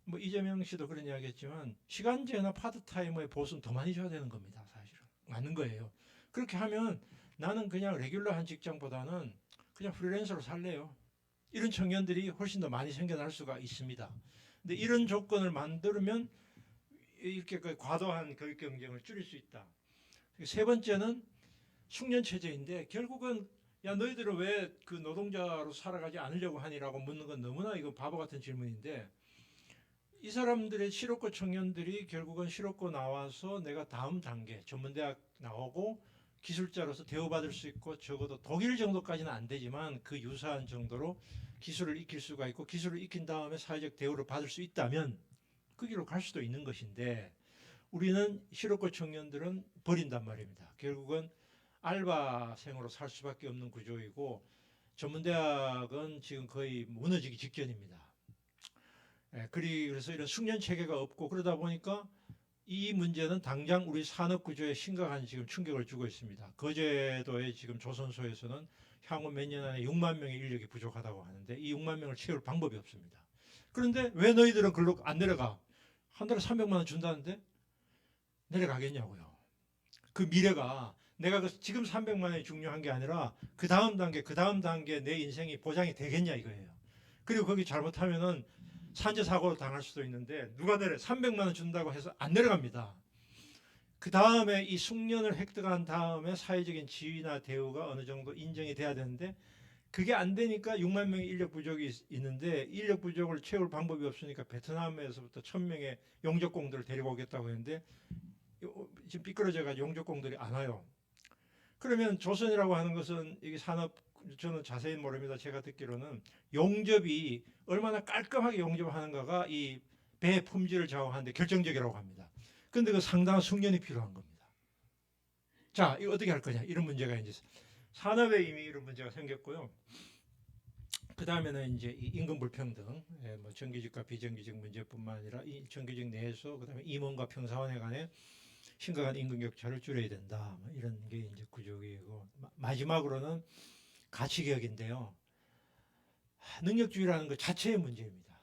[SPEAKER 2] 뭐 이재명 씨도 그런 이야기했지만 시간제나 파트타임의 보수는 더 많이 줘야 되는 겁니다. 사실은 맞는 거예요. 그렇게 하면 나는 그냥 레귤러한 직장보다는 그냥 프리랜서로 살래요. 이런 청년들이 훨씬 더 많이 생겨날 수가 있습니다. 근데 이런 조건을 만들면 이렇게 그 과도한 교육 경쟁을 줄일 수 있다. 세 번째는 숙련 체제인데 결국은 야 너희들은 왜 그 노동자로 살아가지 않으려고 하니라고 묻는 건 너무나 이거 바보 같은 질문인데 이 사람들의 실업고 청년들이 결국은 실업고 나와서 내가 다음 단계 전문대학 나오고 기술자로서 대우받을 수 있고 적어도 독일 정도까지는 안 되지만 그 유사한 정도로 기술을 익힐 수가 있고 기술을 익힌 다음에 사회적 대우를 받을 수 있다면 그 길로 갈 수도 있는 것인데 우리는 실업고 청년들은 버린단 말입니다. 결국은 알바생으로 살 수밖에 없는 구조이고 전문대학은 지금 거의 무너지기 직전입니다. 그래서 이런 숙련 체계가 없고 그러다 보니까 이 문제는 당장 우리 산업 구조에 심각한 지금 충격을 주고 있습니다. 거제도의 지금 조선소에서는 향후 몇 년 안에 6만 명의 인력이 부족하다고 하는데 이 6만 명을 채울 방법이 없습니다. 그런데 왜 너희들은 글로 안 내려가? 한 달에 300만 원 준다는데 내려가겠냐고요. 그 미래가 내가 지금 300만 원이 중요한 게 아니라 그 다음 단계 내 인생이 보장이 되겠냐 이거예요. 그리고 거기 잘못하면은 산재 사고로 당할 수도 있는데 누가 내려 300만 원 준다고 해서 안 내려갑니다. 그 다음에 이 숙련을 획득한 다음에 사회적인 지위나 대우가 어느 정도 인정이 돼야 되는데 그게 안 되니까 6만 명의 인력 부족이 있는데 인력 부족을 채울 방법이 없으니까 베트남에서부터 1000명의 용접공들을 데리고 오겠다고 했는데 지금 삐뚤어져가 용접공들이 안 와요. 그러면 조선이라고 하는 것은 이게 산업 저는 자세히 모릅니다. 제가 듣기로는 용접이 얼마나 깔끔하게 용접하는가가 이 배 품질을 좌우하는데 결정적이라고 합니다. 그런데 그 상당한 숙련이 필요한 겁니다. 자, 이거 어떻게 할 거냐? 이런 문제가 이제 산업에 이미 이런 문제가 생겼고요. 그 다음에는 이제 임금 불평등, 뭐 정규직과 비정규직 문제뿐만 아니라 이 정규직 내에서 그 다음에 임원과 평사원에 간에 심각한 임금 격차를 줄여야 된다. 뭐 이런 게 이제 구조이고 마지막으로는 가치개혁인데요. 능력주의라는 것 자체의 문제입니다.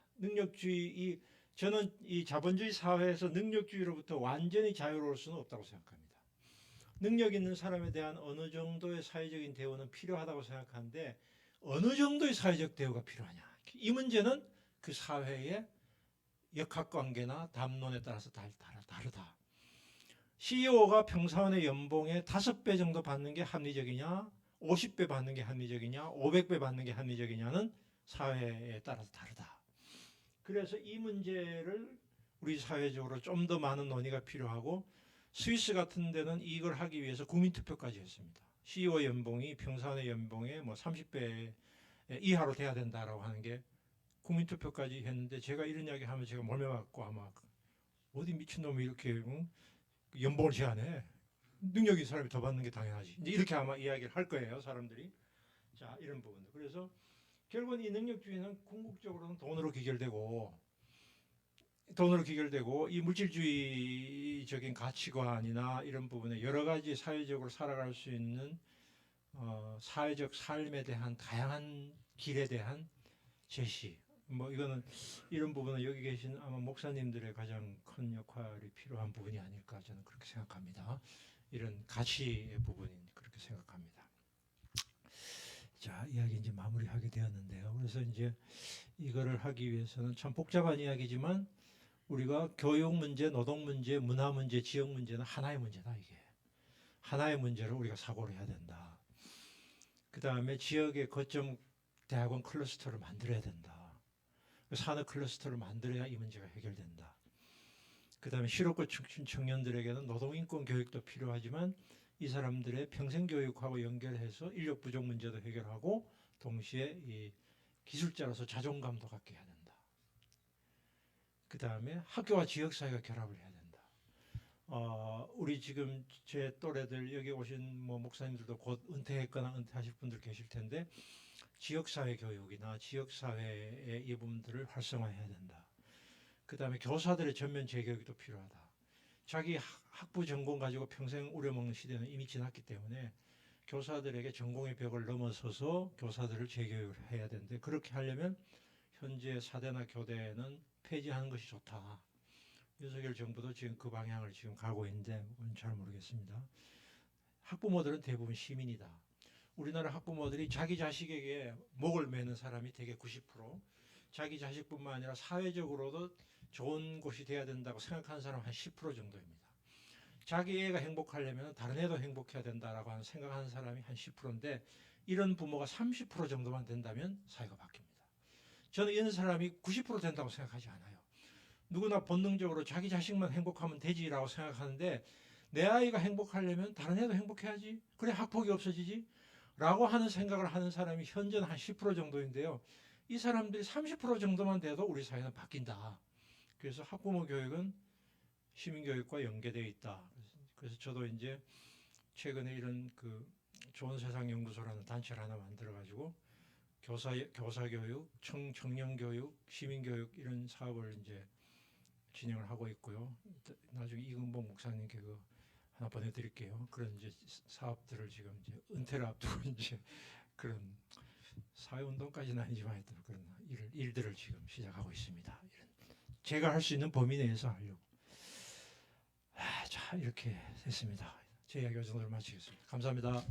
[SPEAKER 2] 저는 이 자본주의 사회에서 능력주의로부터 완전히 자유로울 수는 없다고 생각합니다. 능력 있는 사람에 대한 어느 정도의 사회적인 대우는 필요하다고 생각하는데 어느 정도의 사회적 대우가 필요하냐. 이 문제는 그 사회의 역학관계나 담론에 따라서 다르다. CEO가 평사원의 연봉의 5배 정도 받는 게 합리적이냐 50배 받는 게 합리적이냐 500배 받는 게 합리적이냐는 사회에 따라서 다르다. 그래서 이 문제를 우리 사회적으로 좀 더 많은 논의가 필요하고 스위스 같은 데는 이걸 하기 위해서 국민투표까지 했습니다. CEO 연봉이 평사원의 연봉의 뭐 30배 이하로 돼야 된다라고 하는 게 국민투표까지 했는데 제가 이런 이야기 하면 제가 몰매맞고 아마 어디 미친놈이 이렇게 연봉을 제한해. 능력 있는 사람이 더 받는 게 당연하지. 이제 이렇게 아마 이야기를 할 거예요, 사람들이. 자, 이런 부분들. 그래서 결국은 이 능력주의는 궁극적으로는 돈으로 귀결되고 이 물질주의적인 가치관이나 이런 부분에 여러 가지 사회적으로 살아갈 수 있는 사회적 삶에 대한 다양한 길에 대한 제시. 뭐 이거는 이런 부분은 여기 계신 아마 목사님들의 가장 큰 역할이 필요한 부분이 아닐까 저는 그렇게 생각합니다. 이런 가치의 부분인 그렇게 생각합니다. 자, 이야기 이제 마무리하게 되었는데요. 그래서 이제 이거를 하기 위해서는 참 복잡한 이야기지만 우리가 교육 문제, 노동 문제, 문화 문제, 지역 문제는 하나의 문제다 이게. 하나의 문제를 우리가 사고를 해야 된다. 그 다음에 지역의 거점 대학원 클러스터를 만들어야 된다. 산업 클러스터를 만들어야 이 문제가 해결된다. 그 다음에 실업고 청년들에게는 노동인권 교육도 필요하지만 이 사람들의 평생교육하고 연결해서 인력 부족 문제도 해결하고 동시에 이 기술자로서 자존감도 갖게 해야 된다. 그 다음에 학교와 지역사회가 결합을 해야 된다. 우리 지금 제 또래들 여기 오신 뭐 목사님들도 곧 은퇴했거나 은퇴하실 분들 계실 텐데 지역사회 교육이나 지역사회의 이 부분들을 활성화해야 된다. 그 다음에 교사들의 전면 재교육도 필요하다. 자기 학부 전공 가지고 평생 우려먹는 시대는 이미 지났기 때문에 교사들에게 전공의 벽을 넘어서서 교사들을 재교육을 해야 되는데 그렇게 하려면 현재 사대나 교대는 폐지하는 것이 좋다. 윤석열 정부도 지금 그 방향을 지금 가고 있는데 그건 잘 모르겠습니다. 학부모들은 대부분 시민이다. 우리나라 학부모들이 자기 자식에게 목을 매는 사람이 대개 90%, 자기 자식뿐만 아니라 사회적으로도 좋은 곳이 돼야 된다고 생각하는 사람 한 10% 정도입니다. 자기 애가 행복하려면 다른 애도 행복해야 된다라고 하는 생각하는 사람이 한 10%인데 이런 부모가 30% 정도만 된다면 사회가 바뀝니다. 저는 이런 사람이 90% 된다고 생각하지 않아요. 누구나 본능적으로 자기 자식만 행복하면 되지라고 생각하는데 내 아이가 행복하려면 다른 애도 행복해야지. 그래 학폭이 없어지지. 라고 하는 생각을 하는 사람이 현재는 한 10% 정도인데요. 이 사람들이 30% 정도만 돼도 우리 사회는 바뀐다. 그래서 학부모 교육은 시민교육과 연계되어 있다. 그래서 저도 이제 최근에 이런 그 좋은 세상 연구소라는 단체를 하나 만들어가지고 교사교육, 청년교육, 시민교육 이런 사업을 이제 진행을 하고 있고요. 나중에 이근복 목사님께 그 하나 보내드릴게요. 그런 이제 사업들을 지금 이제 은퇴를 앞두고 이제 그런 사회운동까지는 아니지만 하여튼 그런 일들을 지금 시작하고 있습니다. 이런 제가 할 수 있는 범위 내에서 하려고. 자 이렇게 됐습니다. 제 이야기 이 정도로 마치겠습니다. 감사합니다.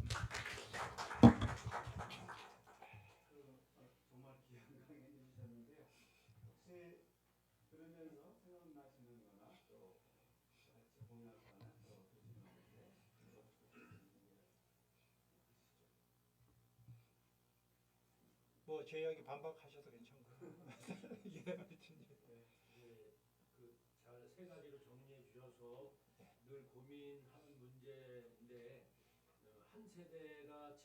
[SPEAKER 1] 정말 귀한 강연 해주셨는데요. 혹시 들으면서 생각나시는 거나 또 같이 공유하거나 또 드시는 건데
[SPEAKER 2] 뭐 제 이야기 반박하셔도 괜찮고요. 예, 하여튼
[SPEAKER 3] 잘 세 가지로 정리해 주셔서 늘 고민하는 문제인데 한 세대가